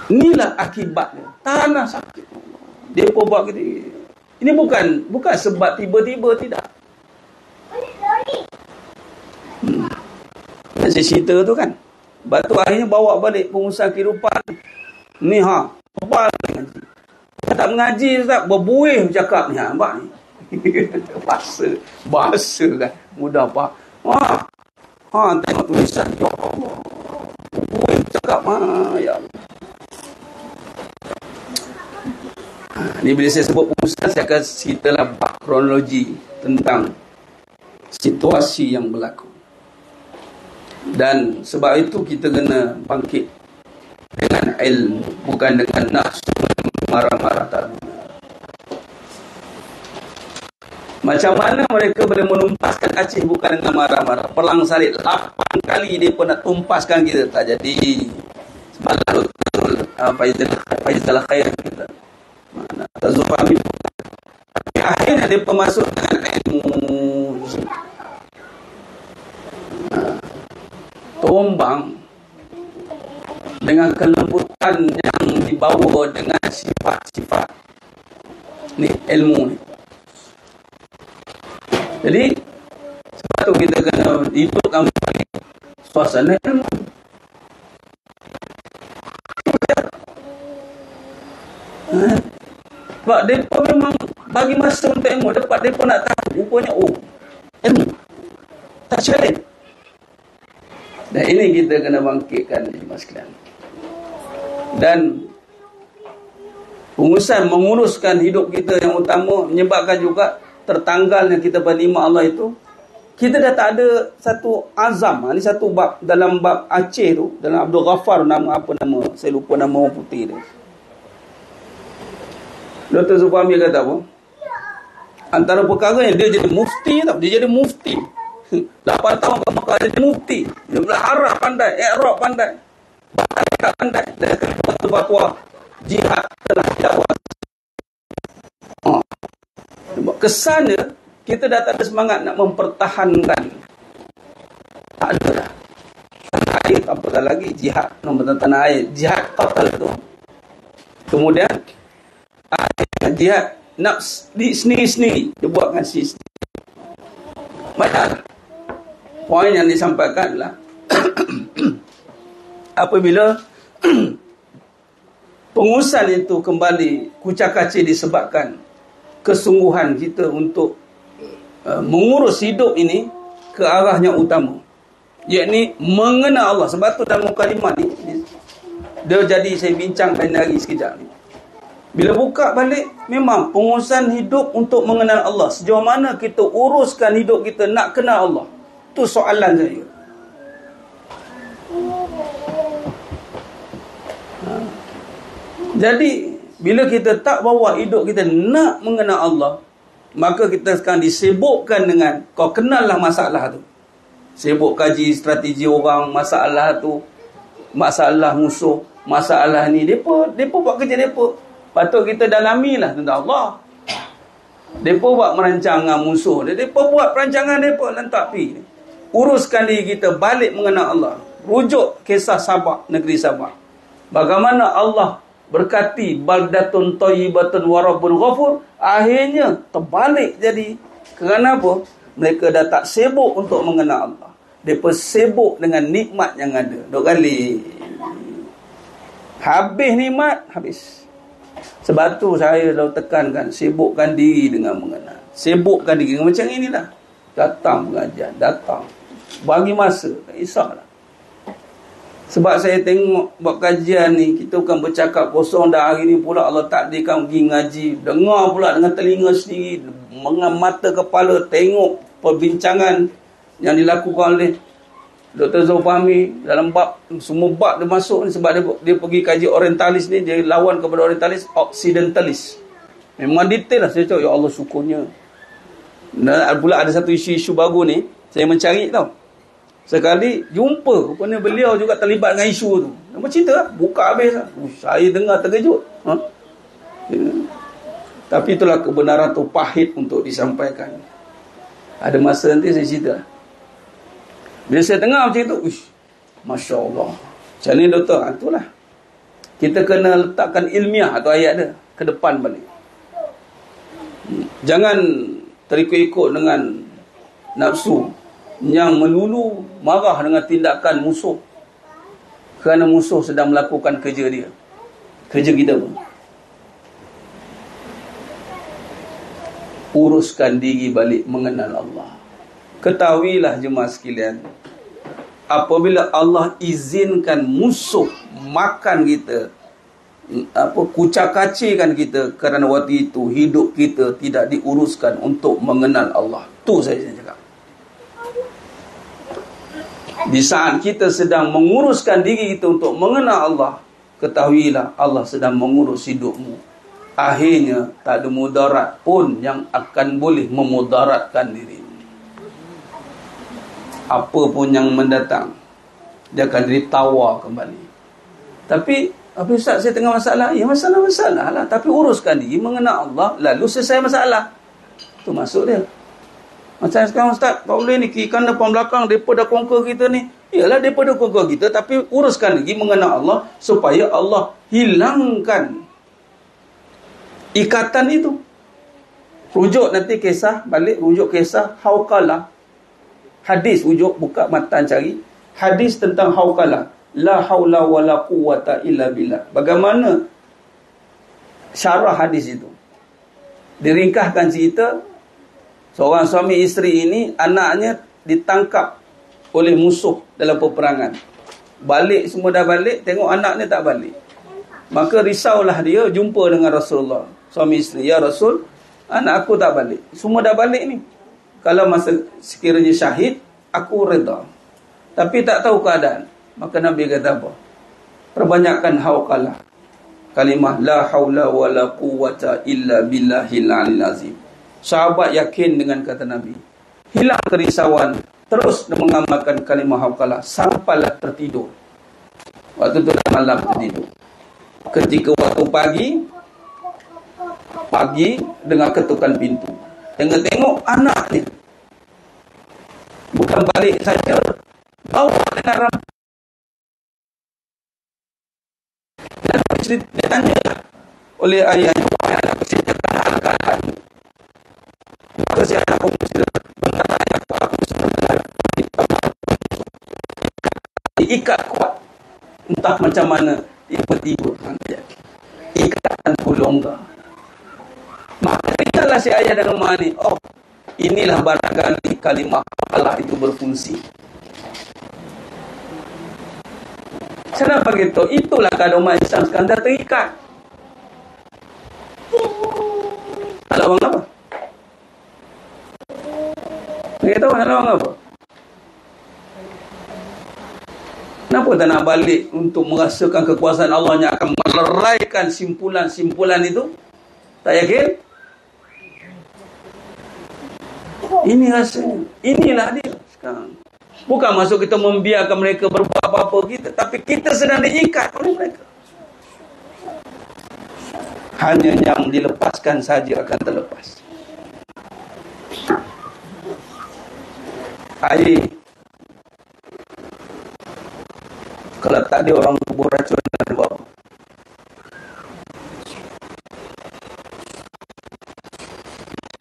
Inilah akibatnya. Tanah sakit. Dia pun buat gitu. Ini bukan sebab tiba-tiba, tidak. Saya cerita tu kan. Batu akhirnya bawa balik pengurusan kehidupan. Ni apa mengaji? Tak mengaji tak berbuih bercakap ni. Nampak ni. Bahasa kan. Mudah apa? Tengok tulisan. Ya Allah. Berbuih bercakap. Ya Allah. Ni bila saya sebut pengurusan, saya akan ceritalah kronologi tentang situasi yang berlaku. Dan sebab itu kita kena bangkit dengan ilmu, bukan dengan nafsu marah-marah tadi. Macam mana mereka boleh menumpaskan Aceh bukan dengan marah-marah? Perang salib 8 kali dia pun nak tumpaskan kita, tak jadi. Semalam betul Faizal Khair kita. Mana Zulfahmi. Tapi akhirnya dia masuk dengan ilmu. Tombang dengan kelembutan yang dibawa dengan sifat-sifat ni, ilmu ni. Jadi sebab tu kita kena hidupkan suasana ilmu. Sebab mereka memang bagi masa untuk ilmu. Dapat mereka nak tahu. Rupanya, ilmu. Tak challenge. Dan ini kita kena bangkitkan, mas sekalian. Dan pengurusan menguruskan hidup kita yang utama menyebabkan juga tertanggalnya kita bernikmat Allah itu. Kita dah tak ada satu azam. Ini satu bab dalam bab Aceh tu, dalam Abdul Ghaffar, nama apa nama? Saya lupa nama orang putih dia. Dr. Zulfahmi kata apa? Antara perkara yang dia jadi mufti tau. Dia jadi mufti. 8 tahun ke Mekah jadi mufti. Dia berharap pandai, i'rab pandai. Tak pandai. Dan kedua fatwa jihad telah dakwah. Kesannya kita dah tak ada semangat nak mempertahankan. Tak ada dah. Tanah air, apatah lagi jihad. Nombor tanah air, jihad qatal tu. Kemudian jihad nafs di sendiri-sendiri. Dia buatkan sendiri. Padahal poin yang disampaikan adalah apabila pengurusan itu kembali kucak-kacir disebabkan kesungguhan kita untuk mengurus hidup ini ke arah yang utama, yakni mengenal Allah. Sebab tu dalam mukadimah ni dia jadi saya bincangkan hari sekejap ni. Bila buka balik, memang pengurusan hidup untuk mengenal Allah. Sejauh mana kita uruskan hidup kita nak kenal Allah. Tu soalan saya. Jadi bila kita tak bawa hidup kita nak mengenal Allah, maka kita sekarang disibukkan dengan kau kenal lah masalah tu. Sibuk kaji strategi orang, masalah tu, masalah musuh, masalah ni. Depa buat kerja depa. Patut kita dalamilah tentang Allah. Depa buat merancangan musuh dia. Depa buat perancangan depa lantak pi. Uruskan diri kita balik mengenal Allah. Rujuk kisah Sabah, negeri Sabah. Bagaimana Allah berkati baldatun thayyibatun wa rabbun ghafur, akhirnya terbalik jadi. Kerana apa? Mereka dah tak sibuk untuk mengenal Allah. Mereka sibuk dengan nikmat yang ada. 2 kali. Habis nikmat, habis. Sebab tu saya selalu tekankan, sibukkan diri dengan mengenal. Sibukkan diri macam inilah. Datang pengajian, datang. Bagi masa, tak kisahlah. Sebab saya tengok buat kajian ni, kita bukan bercakap kosong dah. Hari ni pula Allah takdirkan pergi ngaji. Dengar pula dengan telinga sendiri, dengan mata kepala, tengok perbincangan yang dilakukan oleh Dr. Zulfahmi dalam bab, semua bab dia masuk ni. Sebab dia pergi kaji orientalis ni, dia lawan kepada orientalis, occidentalis. Memang detail lah. Saya cakap, ya Allah syukurnya. Dan pula ada satu isu-isu baru ni, saya mencari tau. Sekali jumpa, rupanya beliau juga terlibat dengan isu tu. Nama cerita lah, buka habis lah. Saya dengar terkejut. Tapi itulah kebenaran tu pahit untuk disampaikan. Ada masa nanti saya cerita. Bila saya dengar macam itu, Masya Allah. Macam ni doktor, itulah. Kita kena letakkan ilmiah atau ayat dia ke depan balik. Jangan terikut-ikut dengan nafsu yang melulu marah dengan tindakan musuh. Kerana musuh sedang melakukan kerja dia. Kerja kita pun. Uruskan diri balik mengenal Allah. Ketahuilah jemaah sekalian, apabila Allah izinkan musuh makan kita, kucak-kacirkan kita, kerana waktu itu hidup kita tidak diuruskan untuk mengenal Allah. Tu saya cakap. Di saat kita sedang menguruskan diri kita untuk mengenal Allah, ketahuilah Allah sedang mengurus hidupmu. Akhirnya tak ada mudarat pun yang akan boleh memudaratkan dirimu. Apa pun yang mendatang, dia akan jadi tawar kembali. Tapi Ustaz, saya tengah masalah. Ya, masalah lah. Tapi uruskan diri mengenal Allah, lalu selesai masalah. Tu maksud dia. Macam sekarang Ustaz, tak boleh ni kiri kanan depan belakang, mereka dah conquer kita ni. Yalah, mereka dah conquer kita, tapi uruskan diri mengenal Allah, supaya Allah hilangkan ikatan itu. Rujuk nanti kisah, balik rujuk kisah Hauqalah. Hadis rujuk, buka matan cari. Hadis tentang Hauqalah. La haula wala quwwata illa billah. Bagaimana syarah hadis itu? Diringkaskan cerita, seorang suami isteri ini, anaknya ditangkap oleh musuh dalam peperangan. Balik, semua dah balik, tengok anaknya tak balik. Maka risaulah dia, jumpa dengan Rasulullah. Suami isteri, ya Rasul, anak aku tak balik. Semua dah balik ni. Kalau masa sekiranya syahid, aku reda. Tapi tak tahu keadaan. Maka Nabi kata apa? Perbanyakkan hauqalah. Kalimah la haula wa la quwwata illa billahil aliyil azim. Sahabat yakin dengan kata Nabi. Hilang kerisauan, terus mengamalkan kalimah hauqalah sampailah tertidur. Waktu tu dah malam tertidur. Ketika waktu pagi dengar ketukan pintu. Tengok anaknya. Bukan balik saja, bawa dengan rambut. Dan dia tanyalah oleh ayahnya, aku ceritakan hal-hal. Maka si anak muslim berkata, aku sebenarnya diikat kuat. Entah macam mana tiba-tiba ikatan ku longgar. Maka tinggallah si ayah dan rumah ni. Oh, inilah barangkali kalimah Allah itu berfungsi. Kenapa gitu? Itulah keadaan umat Islam sekarang dah terikat. Kalau abang apa? Dia tahu kalau abang apa? Kenapa tak nak balik untuk merasakan kekuasaan Allah yang akan meleraikan simpulan-simpulan itu? Tak yakin? Ini rasanya. Inilah dia sekarang. Bukan maksud kita membiarkan mereka berbuat apa-apa kita, tapi kita sedang diikat oleh mereka. Hanya yang dilepaskan saja akan terlepas. Air. Kalau tak ada orang kubur racun dan buat apa?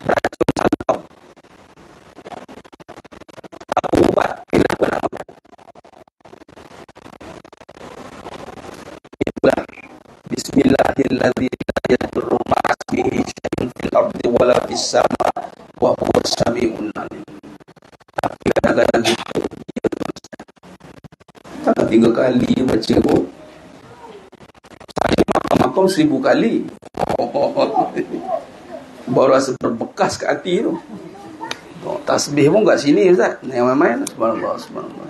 Racun santau. Apa ubat? Kenapa nak ubat? Itulah Bismillahirrahmanirrahim. La yadurru ma'asmihi syai'un fil ardi wala fis sama wa huwas sami'un alim. Tapi kadang-kadang itu tak 3 kali baca pun. Saya makam-makam 1000 kali. Baru rasa berbekas kat hati tu. Tasbih pun kat sini Ustaz. Yang main-main. Subhanallah, subhanallah.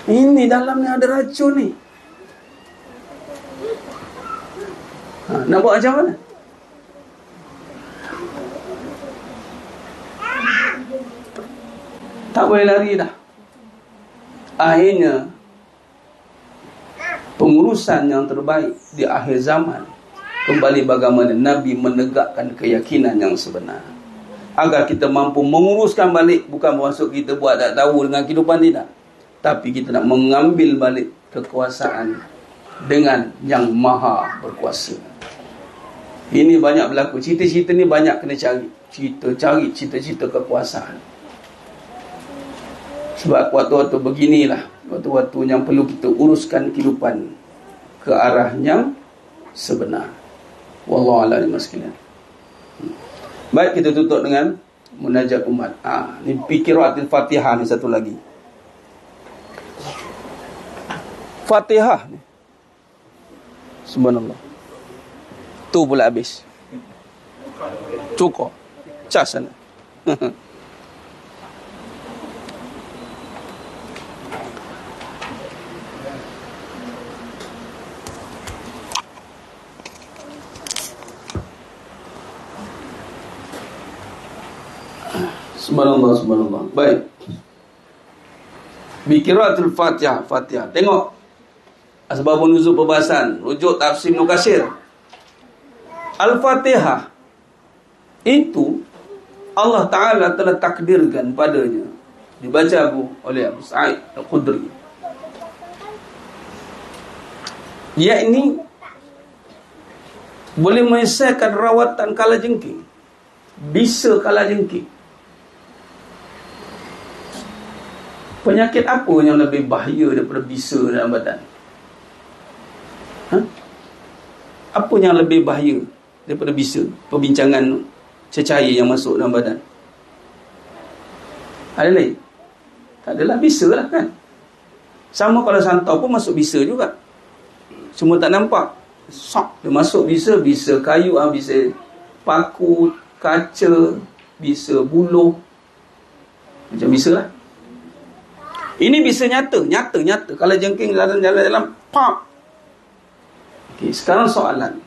Ini dalamnya ada racun ni. Nak buat macam mana? Tak boleh lari dah. Akhirnya pengurusan yang terbaik di akhir zaman kembali bagaimana Nabi menegakkan keyakinan yang sebenar. Agar kita mampu menguruskan balik, bukan bermaksud kita buat tak tahu dengan kehidupan, tidak. Tapi kita nak mengambil balik kekuasaan dengan yang maha berkuasa. Ini banyak berlaku. Cerita-cerita ni banyak kena cari. Cari cerita-cerita kekuasaan. Sebab waktu-waktu beginilah, waktu-waktu yang perlu kita uruskan kehidupan ke arah yang sebenar. Wallahu a'lam bishawab. Baik, kita tutup dengan munajat umat. Ni Qiraatul Fatihah ni satu lagi. Fatihah ni. Subhanallah. Tu pula habis. Cukup. Cas sana. Subhanallah, subhanallah. Baik. Qiraatul Fatihah, Fatihah. Tengok asbabun nuzul perbahasan, rujuk tafsir Ibnu Katsir. Al-Fatihah itu Allah Ta'ala telah takdirkan padanya, dibaca oleh Abu Sa'id Al-Khudri, yakni boleh menyelesaikan rawatan kalajengking, bisa kalajengking. Penyakit apa yang lebih bahaya daripada bisa dalam badan? Ha? Apa yang lebih bahaya daripada bisa perbincangan cecair yang masuk dalam badan? Ada lain? Tak adalah, bisa lah kan. Sama kalau santau pun masuk bisa juga. Cuma tak nampak. Sok dia masuk bisa. Bisa kayu, bisa paku, kaca, bisa buluh. Macam bisa lah. Ini bisa nyata. Kalau jengking jalan-jalan, pop. Okay, sekarang soalan,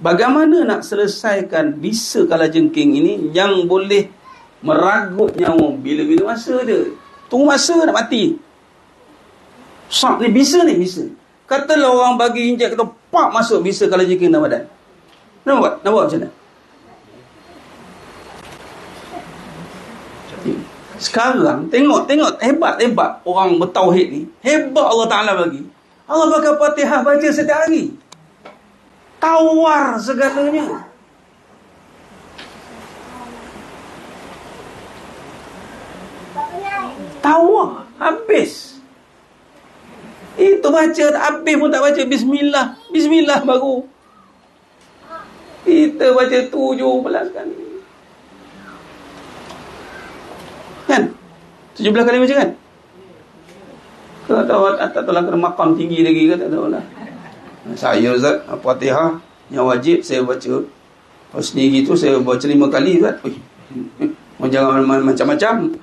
bagaimana nak selesaikan bisa kalajengking ini yang boleh meragut nyawa bila-bila masa dia? Tunggu masa nak mati. Sok ni bisa. Katalah orang bagi injek, kata pak masuk bisa kalajengking dalam badan. Nak buat macam mana? Sekarang tengok hebat orang bertauhid ni. Hebat Allah Ta'ala bagi. Allah bakal Fatihah baca setiap hari. Tawar segalanya. Tawar habis. Itu baca habis pun tak baca Bismillah baru. Kita baca 17 kali. Kan? 17 kali baca kan? Kau tahu tak tahu lah kena makam tinggi lagi ke tak tahu lah. Saya Ustaz, Fatihah yang wajib saya baca. Kalau sendiri tu saya baca 5 kali Ustaz. Jangan macam-macam.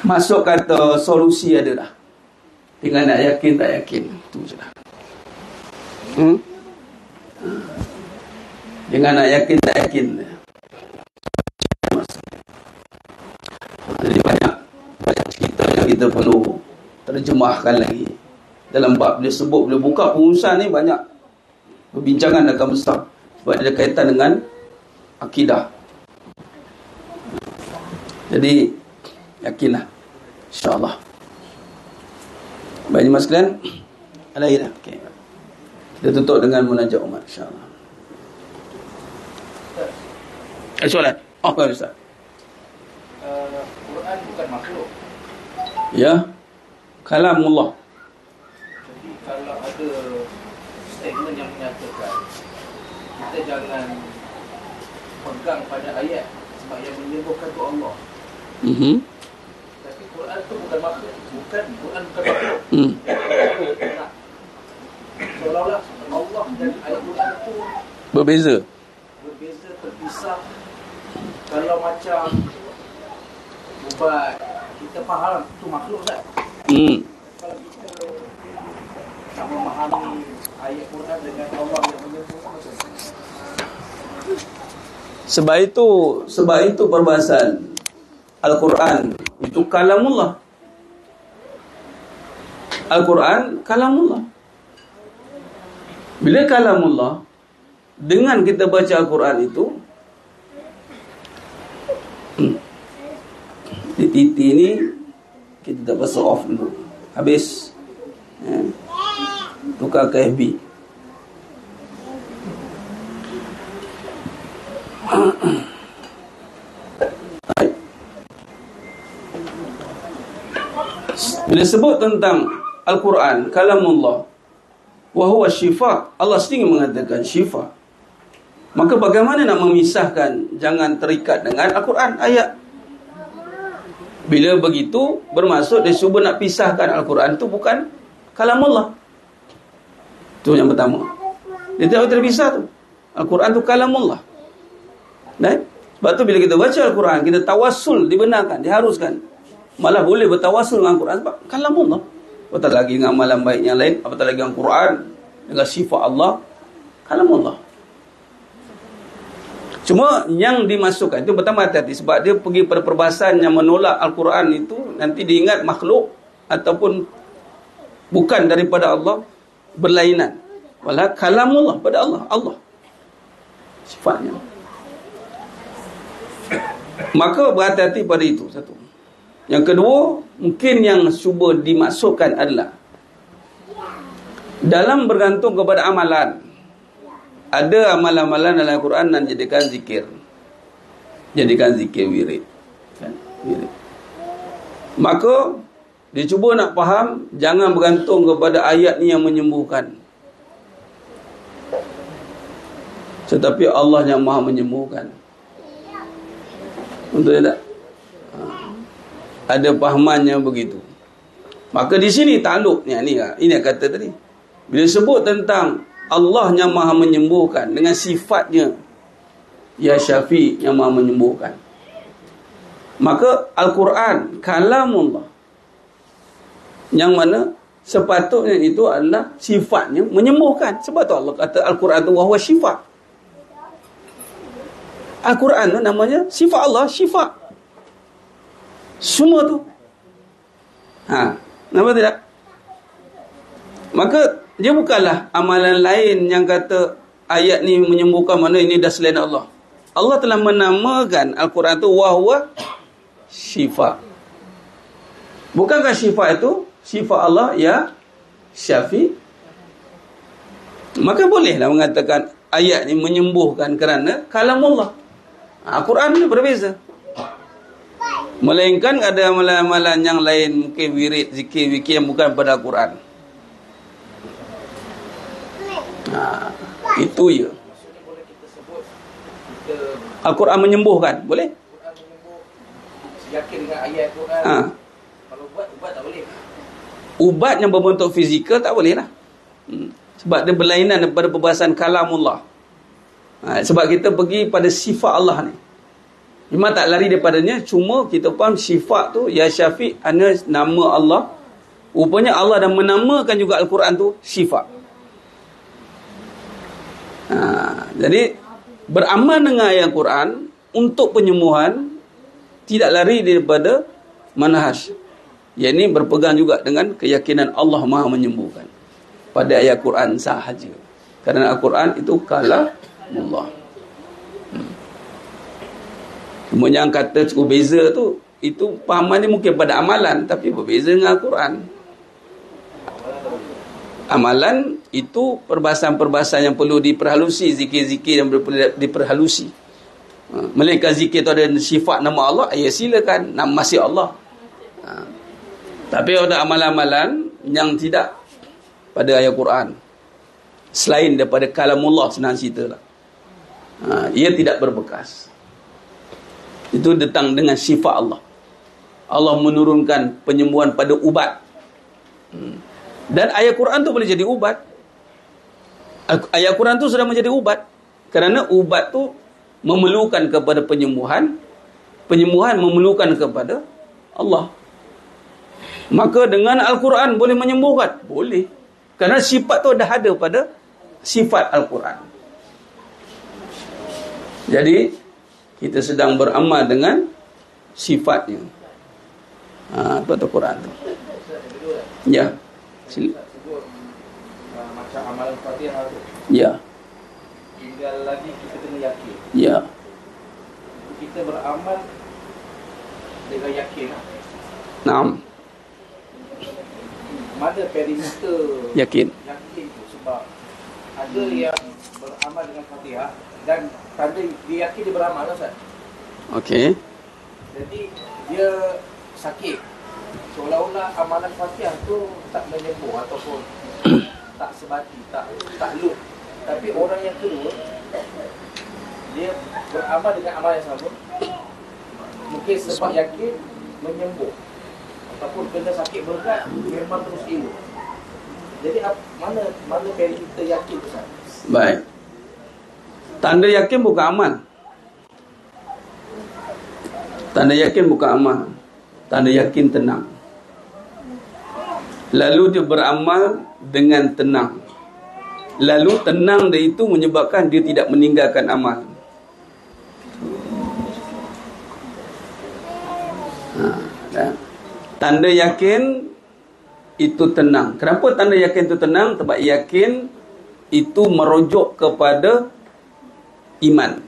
Masuk kata solusi ada dah. Tinggal nak yakin tak yakin. Itu je lah. Dengan nak yakin tak yakin. Jadi banyak cerita yang kita perlu terjemahkan lagi. Dalam bab dia sebut, bila buka pengurusan ni banyak perbincangan akan besar. Sebab dia ada kaitan dengan akidah. Jadi yakinlah, insyaAllah. Baik jemaah sekalian, alaihi dah. Okay. Kita tutup dengan munajat umat, insyaAllah. Ada soalan? Apa Ustaz? Quran bukan makhluk. Ya, kalamullah. Jadi kalau ada statement yang menyatakan kita jangan pegang pada ayat sebab yang menyembuhkan tu Allah. Tapi Quran tu bukan makhluk. Quran bukan makhluk. Nah, seolah-olah Allah dan ayat Quran tu Berbeza, terpisah. Kalau macam ubat, kita faham tu makhluk tak? Kalau kita nak memahami ayat Quran dengan Allah yang menyebut, sebab itu perbahasan Al-Quran itu kalamullah. Al-Quran kalamullah. Bila kalamullah, dengan kita baca Al-Quran itu, di titik ni kita tak pasal off dulu. Habis tukar ke FB. Bila sebut tentang Al-Quran kalamullah wa huwa syifa, Allah sendiri mengatakan syifa. Maka bagaimana nak memisahkan? Jangan terikat dengan Al-Quran ayat. Bila begitu, bermaksud dia cuba nak pisahkan Al-Quran tu bukan kalamullah. Tu yang pertama. Dia tak terpisah tu. Al-Quran tu kalamullah. Sebab tu bila kita baca Al-Quran, kita tawassul dibenarkan, diharuskan. Malah boleh bertawassul dengan Al-Quran sebab kalamullah. Apatah lagi dengan amalan baik yang lain, apatah lagi dengan Quran, dengan sifat Allah, kalamullah. Cuma yang dimasukkan itu pertama hati-hati, sebab dia pergi pada perbahasan yang menolak Al-Quran itu, nanti diingat makhluk ataupun bukan daripada Allah, berlainan. Walau kalamullah pada Allah sifatnya. Maka berhati-hati pada itu satu. Yang kedua, mungkin yang cuba dimasukkan adalah dalam bergantung kepada amalan. Ada amalan-amalan dalam Al-Quran dan jadikan zikir. Jadikan zikir wirid. Kan? Wirid. Maka Dia cuba nak faham, jangan bergantung kepada ayat ni yang menyembuhkan. Tetapi Allah yang maha menyembuhkan. Betul tak? Ada pahamannya begitu. Maka di sini takluknya ni lah. Ini yang kata tadi. Bila sebut tentang Allah yang maha menyembuhkan dengan sifatnya Ya Syafi yang maha menyembuhkan, maka Al-Quran kalamullah, yang mana sepatutnya itu adalah sifatnya menyembuhkan. Sebab tu Allah kata Al-Quran tu wahwa syifa. Al-Quran tu namanya sifat Allah, syifa. Semua tu. Nampak tidak? Maka dia bukanlah amalan lain yang kata ayat ni menyembuhkan, mana ini dah selain Allah. Allah telah menamakan Al-Quran tu wahwa syifa. Bukankah syifa itu sifat Allah ya Syafi? Maka bolehlah mengatakan ayat ni menyembuhkan kerana kalamullah. Al-Quran ni berbeza. Melainkan ada amalan-amalan yang lain, mungkin wirid, zikir yang bukan pada Al-Quran. Itu ya. Al-Quran menyembuhkan, boleh? Al-Quran menyembuh, yakin dengan ayat Quran. Kalau ubat tak boleh. Ubat yang berbentuk fizikal tak boleh lah. Sebab dia berlainan daripada perbahasan kalamullah. Sebab kita pergi pada sifat Allah ni. Memang tak lari daripadanya. Cuma kita faham sifat tu Ya Syafi' ana nama Allah. Rupanya Allah dah menamakan juga Al-Quran tu sifat. Jadi beramal dengan ayat Al-Quran untuk penyembuhan tidak lari daripada manhaj. Yang ini berpegang juga dengan keyakinan Allah maha menyembuhkan pada ayat Quran sahaja. Kerana Al-Quran itu kalamullah. Cuma yang kata cukup beza tu, itu pahaman dia mungkin pada amalan, tapi berbeza dengan Al-Quran. Amalan itu perbahasan-perbahasan yang perlu diperhalusi, zikir-zikir yang diperhalusi. Melainkan zikir itu ada sifat nama Allah, ya silakan, nama masih Allah. Tapi ada amalan-amalan yang tidak pada ayat Quran, selain daripada kalamullah, senang cerita lah. Ia tidak berbekas. Itu datang dengan sifat Allah. Allah menurunkan penyembuhan pada ubat. Dan ayat Quran tu boleh jadi ubat. Ayat Quran tu sudah menjadi ubat. Kerana ubat tu memerlukan kepada penyembuhan. Penyembuhan memerlukan kepada Allah. Maka dengan Al-Quran boleh menyembuhkan? Boleh. Kerana sifat tu dah ada pada sifat Al-Quran. Jadi kita sedang beramal dengan sifatnya. Apa tu Quran tu? Ya. Macam amalan Fatihah tu. Ya. Tinggal lagi kita kena yakin. Ya. Kita beramal dengan yakin. Naam. Mana perimeter Yakin tu, sebab ada yang beramal dengan Fatihah dan tanda dia yakin dia beramal, Ustaz. Okey. Jadi dia sakit, seolah-olah amalan Fatihah tu tak menyembuh ataupun tak sebati, tak luk. Tapi orang yang kedua, dia beramal dengan amal yang sama, mungkin sebab yakin menyembuh, ataupun kena sakit berat memang terus elok. Jadi mana kita yakin tu, Ustaz? Baik. Tanda yakin bukan amal. Tanda yakin bukan amal. Tanda yakin tenang. Lalu dia beramal dengan tenang. Lalu tenang dia itu menyebabkan dia tidak meninggalkan amal. Tanda yakin itu tenang. Kenapa tanda yakin itu tenang? Sebab yakin itu merujuk kepada iman.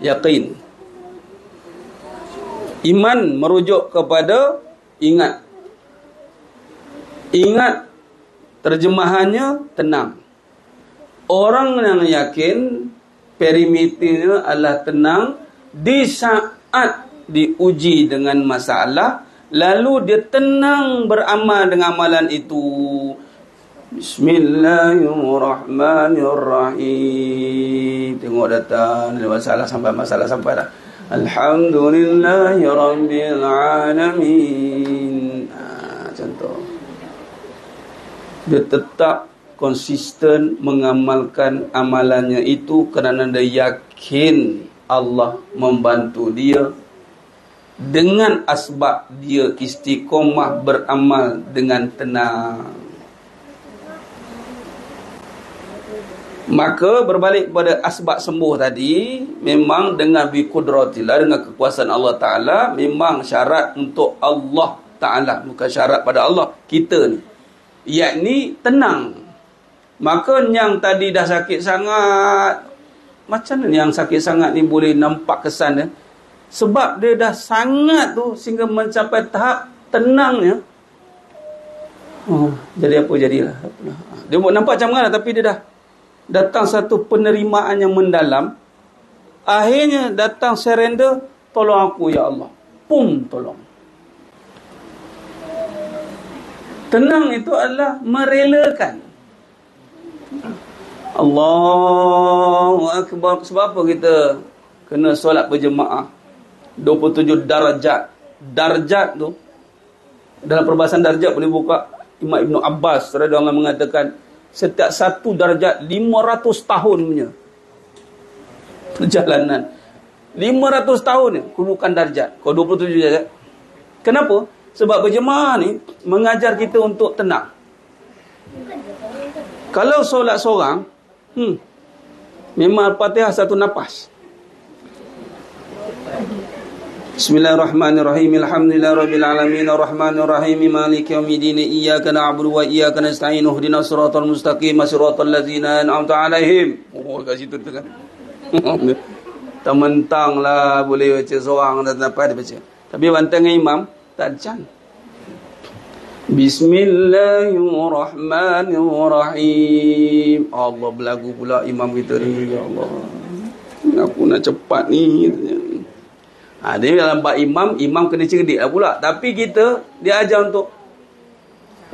Yakin. Iman merujuk kepada ingat. Ingat terjemahannya tenang. Orang yang yakin perimeternya adalah tenang di saat diuji dengan masalah Lalu dia tenang beramal dengan amalan itu. Bismillahirrahmanirrahim. Tengok datang masalah sampai dah. Alhamdulillahirabbil alamin. Contoh. Dia tetap konsisten mengamalkan amalannya itu kerana dia yakin Allah membantu dia. Dengan asbab dia istiqomah beramal dengan tenang. Maka berbalik pada asbab sembuh tadi, memang dengan biqudratillah, dengan kekuasaan Allah Ta'ala, memang syarat untuk Allah Ta'ala, bukan syarat pada Allah, kita ni, yakni tenang. Maka yang tadi dah sakit sangat, macam mana yang sakit sangat ni boleh nampak kesan dia? Sebab dia dah sangat tu sehingga mencapai tahap tenangnya. Jadi apa jadilah. Dia buat nampak macam mana, tapi dia dah datang satu penerimaan yang mendalam. Akhirnya datang surrender, tolong aku ya Allah. Pum, tolong. Tenang itu adalah merelakan. Allahu Akbar. Sebab apa kita kena solat berjemaah? 27 darjat. Darjat tu, dalam perbahasan darjat boleh buka. Imam Ibn Abbas radhiyallahu anhu mengatakan, setiap satu darjat 500 tahun punya perjalanan. 500 tahun ni kurukan darjat. Kau 27 darjat. Kenapa? Sebab berjemaah ni mengajar kita untuk tenang. Kalau solat seorang, memang Al-Fatihah satu nafas. Bismillahirrahmanirrahim. Alhamdulillahirabbil alamin arrahmanir rahim maliki yaumiddin iyyaka na'budu wa iyyaka nasta'in ihdinas siratal mustaqim siratal ladzina an'amta 'alaihim. Kat situ tu kan. Mentang lah boleh baca seorang dan apa dia baca. Tapi bantang dengan imam tak can. Bismillahirrahmanirrahim. Allah berlagu pula imam kita ni, ya Allah. Aku nak cepat ni. Dia dalam bab imam kena cerdik lah pula. Tapi kita, dia ajar untuk,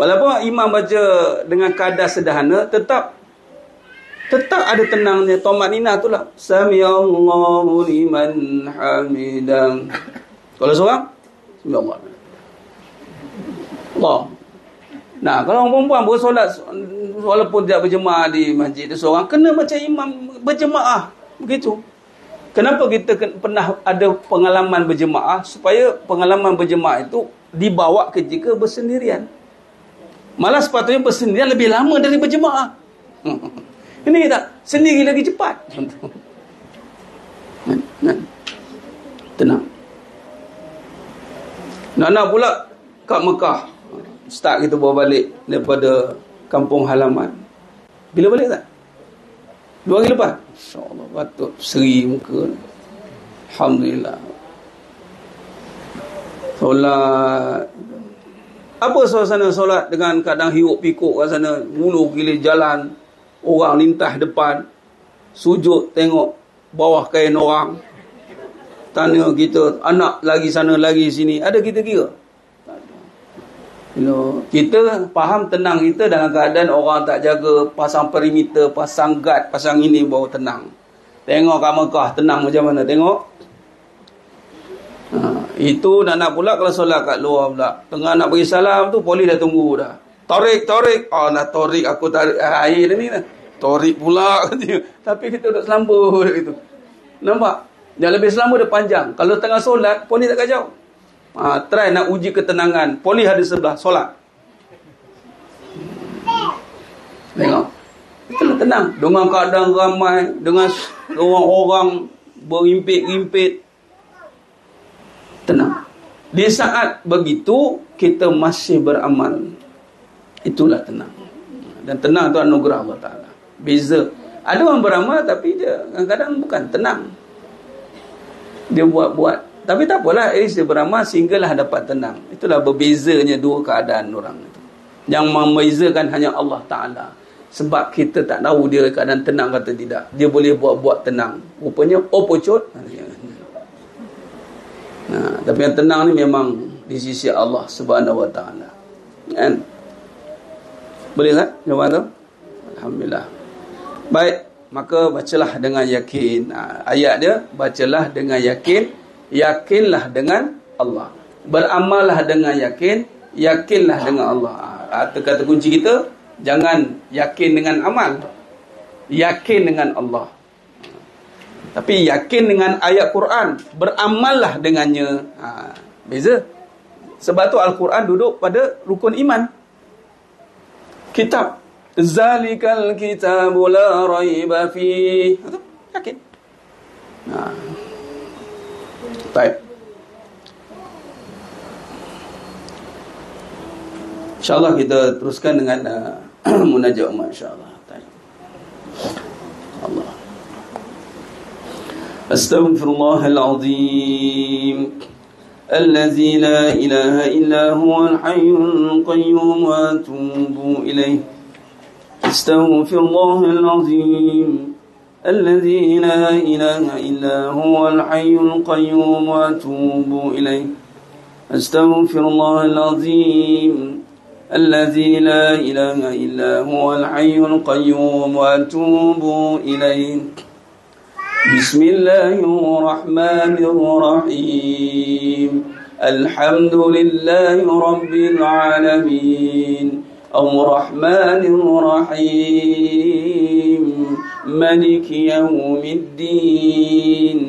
walaupun imam baca dengan kadar sederhana, tetap ada tenangnya. Tumaninah tu lah. Samiallahu liman hamidah. Kalau seorang, Samiallahu liman. Allah. Nah, kalau orang perempuan bersolat, walaupun tidak berjemaah di masjid, dia seorang, kena macam imam berjemaah. Begitu. Kenapa kita pernah ada pengalaman berjemaah? Supaya pengalaman berjemaah itu dibawa ketika bersendirian. Malah sepatutnya bersendirian lebih lama dari berjemaah. Ini tak? Sendiri lagi cepat. Tenang. Nak pula kat Mekah. Start kita bawa balik daripada kampung halaman. Bila balik tak? 2 hari lepas. InsyaAllah batuk seri muka. Alhamdulillah. Solat. Apa suasana solat dengan kadang hiruk pikuk kat sana, mulu gila jalan, orang lintas depan, sujud tengok bawah kain orang, tanya kita, anak lagi sana lagi sini, ada kita kira? Kita faham tenang kita dalam keadaan orang tak jaga, pasang perimeter, pasang guard, pasang ini, baru tenang. Tengok kat Mekah tenang macam mana, tengok. Itu nak pula kalau solat kat luar pula, tengah nak bagi salam tu polis dah tunggu dah. Torik nak torik, aku tarik air ni dah. Torik pula. Tapi kita duduk selamba gitu. Nampak? Yang lebih selamba dia panjang. Kalau tengah solat, polis tak kacau. Try nak uji ketenangan, polis ada sebelah solat. Tengok, kita tenang dengan keadaan ramai, dengan orang-orang berimpit-impit. Tenang. Di saat begitu kita masih beramal, itulah tenang. Dan tenang itu anugerah Allah Ta'ala. Beza, ada orang beramal tapi dia kadang-kadang bukan tenang, dia buat-buat. Tapi tak apalah, at least dia beramal sehinggalah dapat tenang. Itulah berbezanya dua keadaan orang itu. Yang membezakan hanya Allah Ta'ala. Sebab kita tak tahu dia keadaan tenang atau tidak. Dia boleh buat-buat tenang. Rupanya opocut. Tapi yang tenang ni memang di sisi Allah Subhanahu wa taala. Kan? Boleh tak jawapan tu? Alhamdulillah. Baik, maka bacalah dengan yakin. Ayat dia, bacalah dengan yakin, yakinlah dengan Allah. Beramallah dengan yakin, yakinlah dengan Allah. Kata kunci kita, jangan yakin dengan amal, yakin dengan Allah. Tapi yakin dengan ayat Quran, beramallah dengannya. Beza. Sebab tu Al-Quran duduk pada rukun iman. Kitab. Zalikal kitabu la raiba fi. Yakin. Baik. InsyaAllah kita teruskan dengan munajat umat, insyaAllah. Allah. Astaghfirullahal azim. الذي لا إله إلا هو الحي القيوم وأتوب إليه. استغفر الله العظيم الذي لا إله إلا هو الحي القيوم وأتوب إليه. استغفر الله العظيم الذي لا إله إلا هو الحي القيوم وأتوب إليه. بسم الله الرحمن الرحيم. الحمد لله رب العالمين الرحمن الرحيم مالك يوم الدين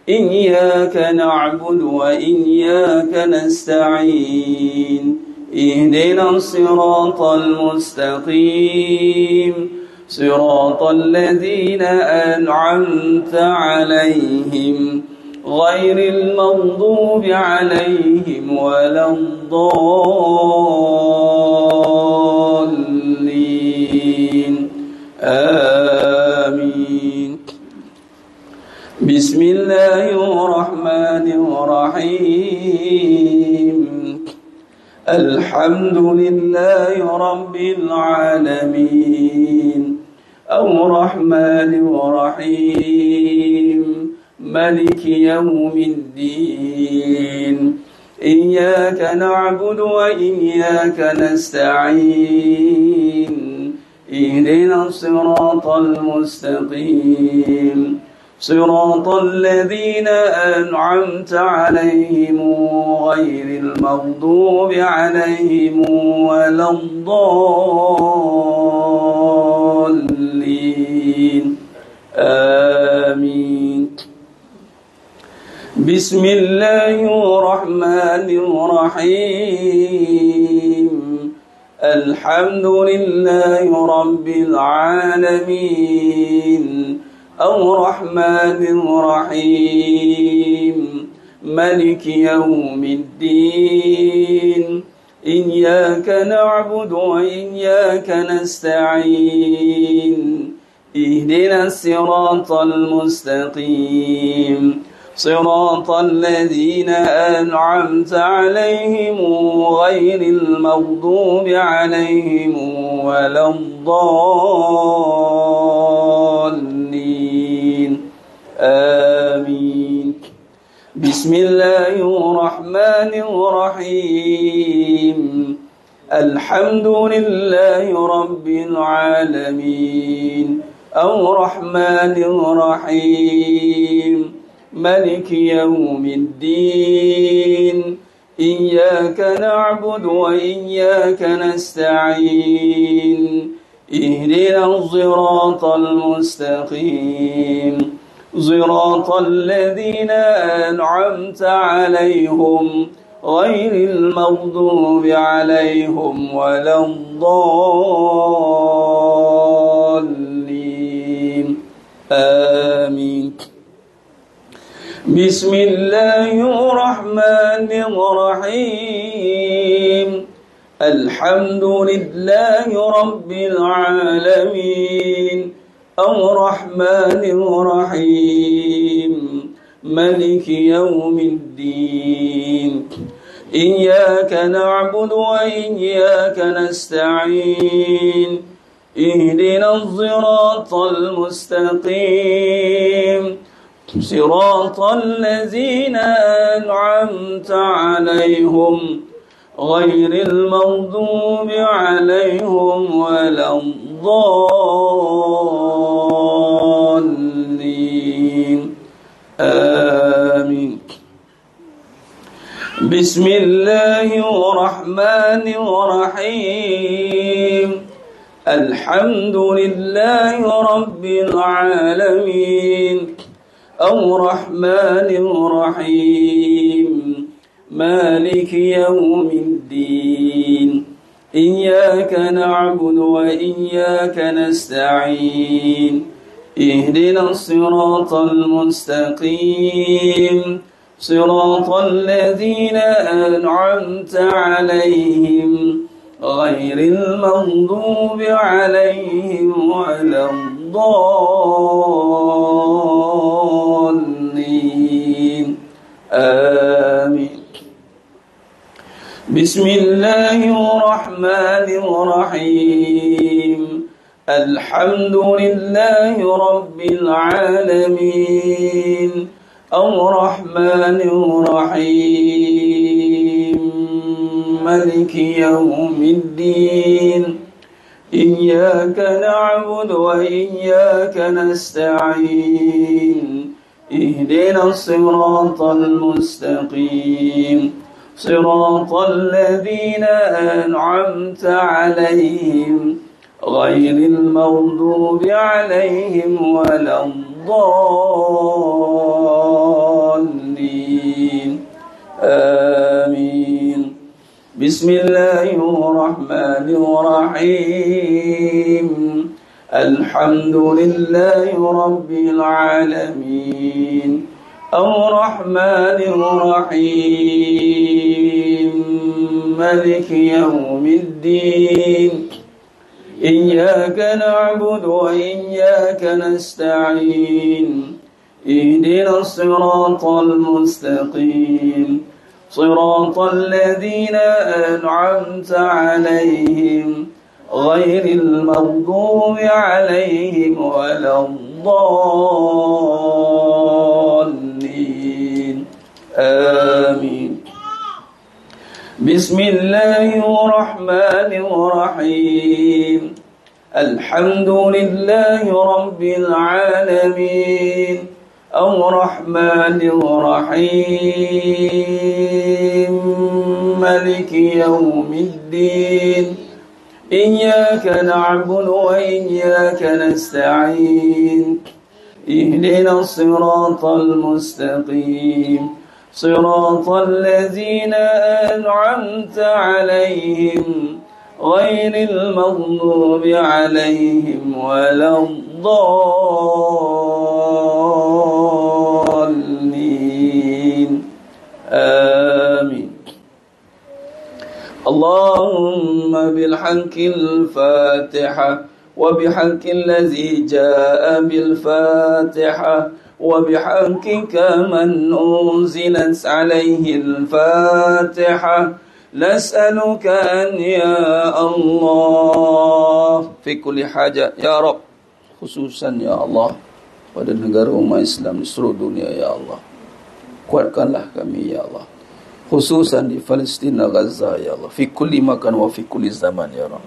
إياك نعبد وإياك نستعين اهدنا الصراط المستقيم صراط الذين أنعمت عليهم غير المغضوب عليهم ولا الضالين آمين. بسم الله الرحمن الرحيم. الحمد لله رب العالمين الرحمن الرحيم مالك يوم الدين إياك نعبد وإياك نستعين اهدنا الصراط المستقيم صراط الذين أنعمت عليهم غير المغضوب عليهم ولا الضالين آمين. بسم الله الرحمن الرحيم. الحمد لله رب العالمين الرحمن الرحيم مالك يوم الدين إياك نعبد وإياك نستعين اهدنا الصراط المستقيم صراط الذين أنعمت عليهم غير المغضوب عليهم ولا الضالين آمين. بسم الله الرحمن الرحيم. الحمد لله رب العالمين الرحمن الرحيم مالك يوم الدين إياك نعبد وإياك نستعين اهدنا الصراط المستقيم صراط الذين أنعمت عليهم غير المغضوب عليهم ولا الضالين آمين. بسم الله الرحمن الرحيم. الحمد لله رب العالمين الرحمن الرحيم مالك يوم الدين إياك نعبد وإياك نستعين اهدنا الصراط المستقيم صراط الذين أنعمت عليهم غير المغضوب عليهم ولا الضالين آمين. بسم الله الرحمن الرحيم. الحمد لله رب العالمين الرحمن الرحيم مالك يوم الدين إياك نعبد وإياك نستعين اهدنا الصراط المستقيم صراط الذين أنعمت عليهم غير المغضوب عليهم ولا الضالين آمين. بسم الله الرحمن الرحيم. الحمد لله رب العالمين الرحمن الرحيم مالك يوم الدين إياك نعبد وإياك نستعين اهدنا الصراط المستقيم صراط الذين أنعمت عليهم غير المغضوب عليهم ولا الضالين آمين. بسم الله الرحمن الرحيم. الحمد لله رب العالمين الرحمن الرحيم مالك يوم الدين إياك نعبد وإياك نستعين اهدنا الصراط المستقيم صراط الذين أنعمت عليهم غير المغضوب عليهم ولا الضالين آمين. بسم الله الرحمن الرحيم. الحمد لله رب العالمين الرحمن الرحيم مالك يوم الدين إياك نعبد وإياك نستعين اهدنا الصراط المستقيم صراط الذين أنعمت عليهم غير المغضوب عليهم ولا الضالين آمين. اللهم بحق الفاتحة وبحق الذي جاء بالفاتحة وبحقك من أنزلت عليه الفاتحة نسألك أن يا الله في كل حاجة يا رب خصوصا يا Allah pada negara umat Islam di seluruh dunia ya Allah, kuatkanlah kami ya Allah, khususan di Palestina Gaza ya Allah, fi kulli makan wa fi kulli zaman ya Rabb.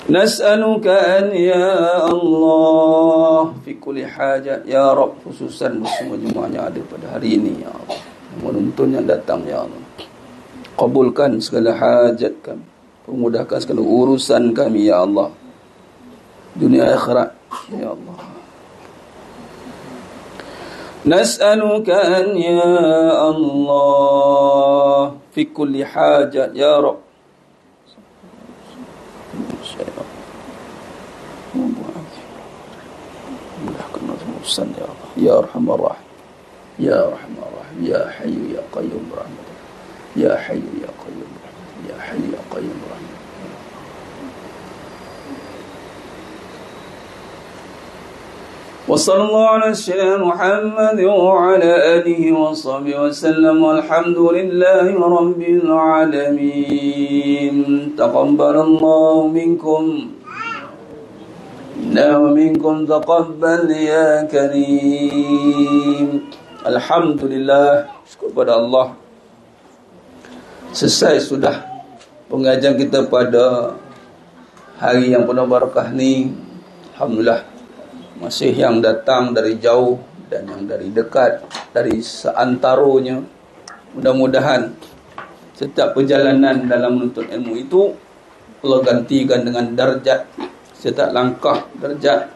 Nas'aluka an ya Allah fi kulli hajat ya Rabb, khususan semua jemaah yang ada pada hari ini ya Allah, menonton yang datang ya Allah. Kabulkan segala hajat kami, permudahkan segala urusan kami ya Allah, dunia akhirat ya Allah. Nas'aluka an ya Allah fi kulli hajat ya Rabb. Ya Allah ya Arhamar Rahim ya Arhamar Rahim ya Hayyu ya Qayyum rahmatik ya Hayyu ya Qayyum rahmatik ya Hayyu ya Qayyum rahmatik. Wa sallallahu ala sayyidina Muhammad wa ala alihi wa sahbihi wa sallam walhamdulillahi rabbil alamin. Taqabbalallahu minkum ومنكم تقبل يا كريم. Alhamdulillah, syukur pada Allah. Selesai sudah pengajian kita pada hari yang penuh barakah ni. Alhamdulillah, masih yang datang dari jauh dan yang dari dekat, dari seantaronya. Mudah-mudahan setiap perjalanan dalam menuntut ilmu itu Allah gantikan dengan darjat, setiap langkah darjat,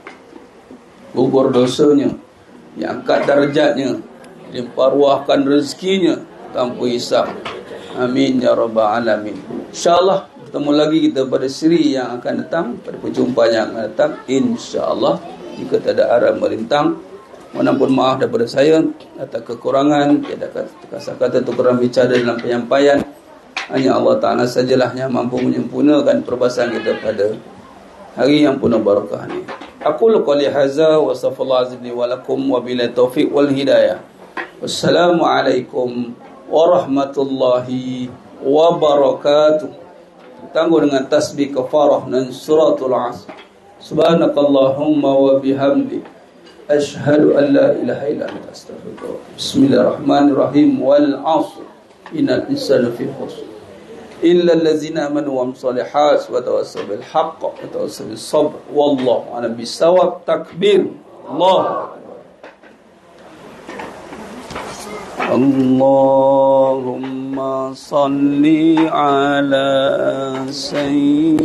gugur dosanya, diangkat darjatnya, limpah ruahkan rezekinya tanpa hisab. Amin ya rabbal alamin. InsyaAllah bertemu lagi kita pada siri yang akan datang, pada perjumpaan yang akan datang, InsyaAllah. Jika tak ada arah merintang, mohon ampun maaf daripada saya atas kekurangan, tiada kata-kata kurang bicara dalam penyampaian. Hanya Allah Ta'ala sajalah yang mampu menyempurnakan perbahasan kita pada hari yang penuh barakah ni. Aqulu qouli hadza wa astaghfirullah azim li wa lakum wa billahi taufiq wal hidayah. Wassalamualaikum warahmatullahi wabarakatuh. Tangguh dengan tasbih kafarah dan suratul asr. Subhanakallahumma wa bihamdi asyhadu an la ilaha illa anta astaghfiruka. Bismillahirrahmanirrahim. Wal 'asr innal insana fi khusr illa allazina amanu wa amsalihas wa tawassaw bil haqq wa tawassaw bis sabr wallahu a'lam bisawab. Takbir. Allahumma salli ala sayyidina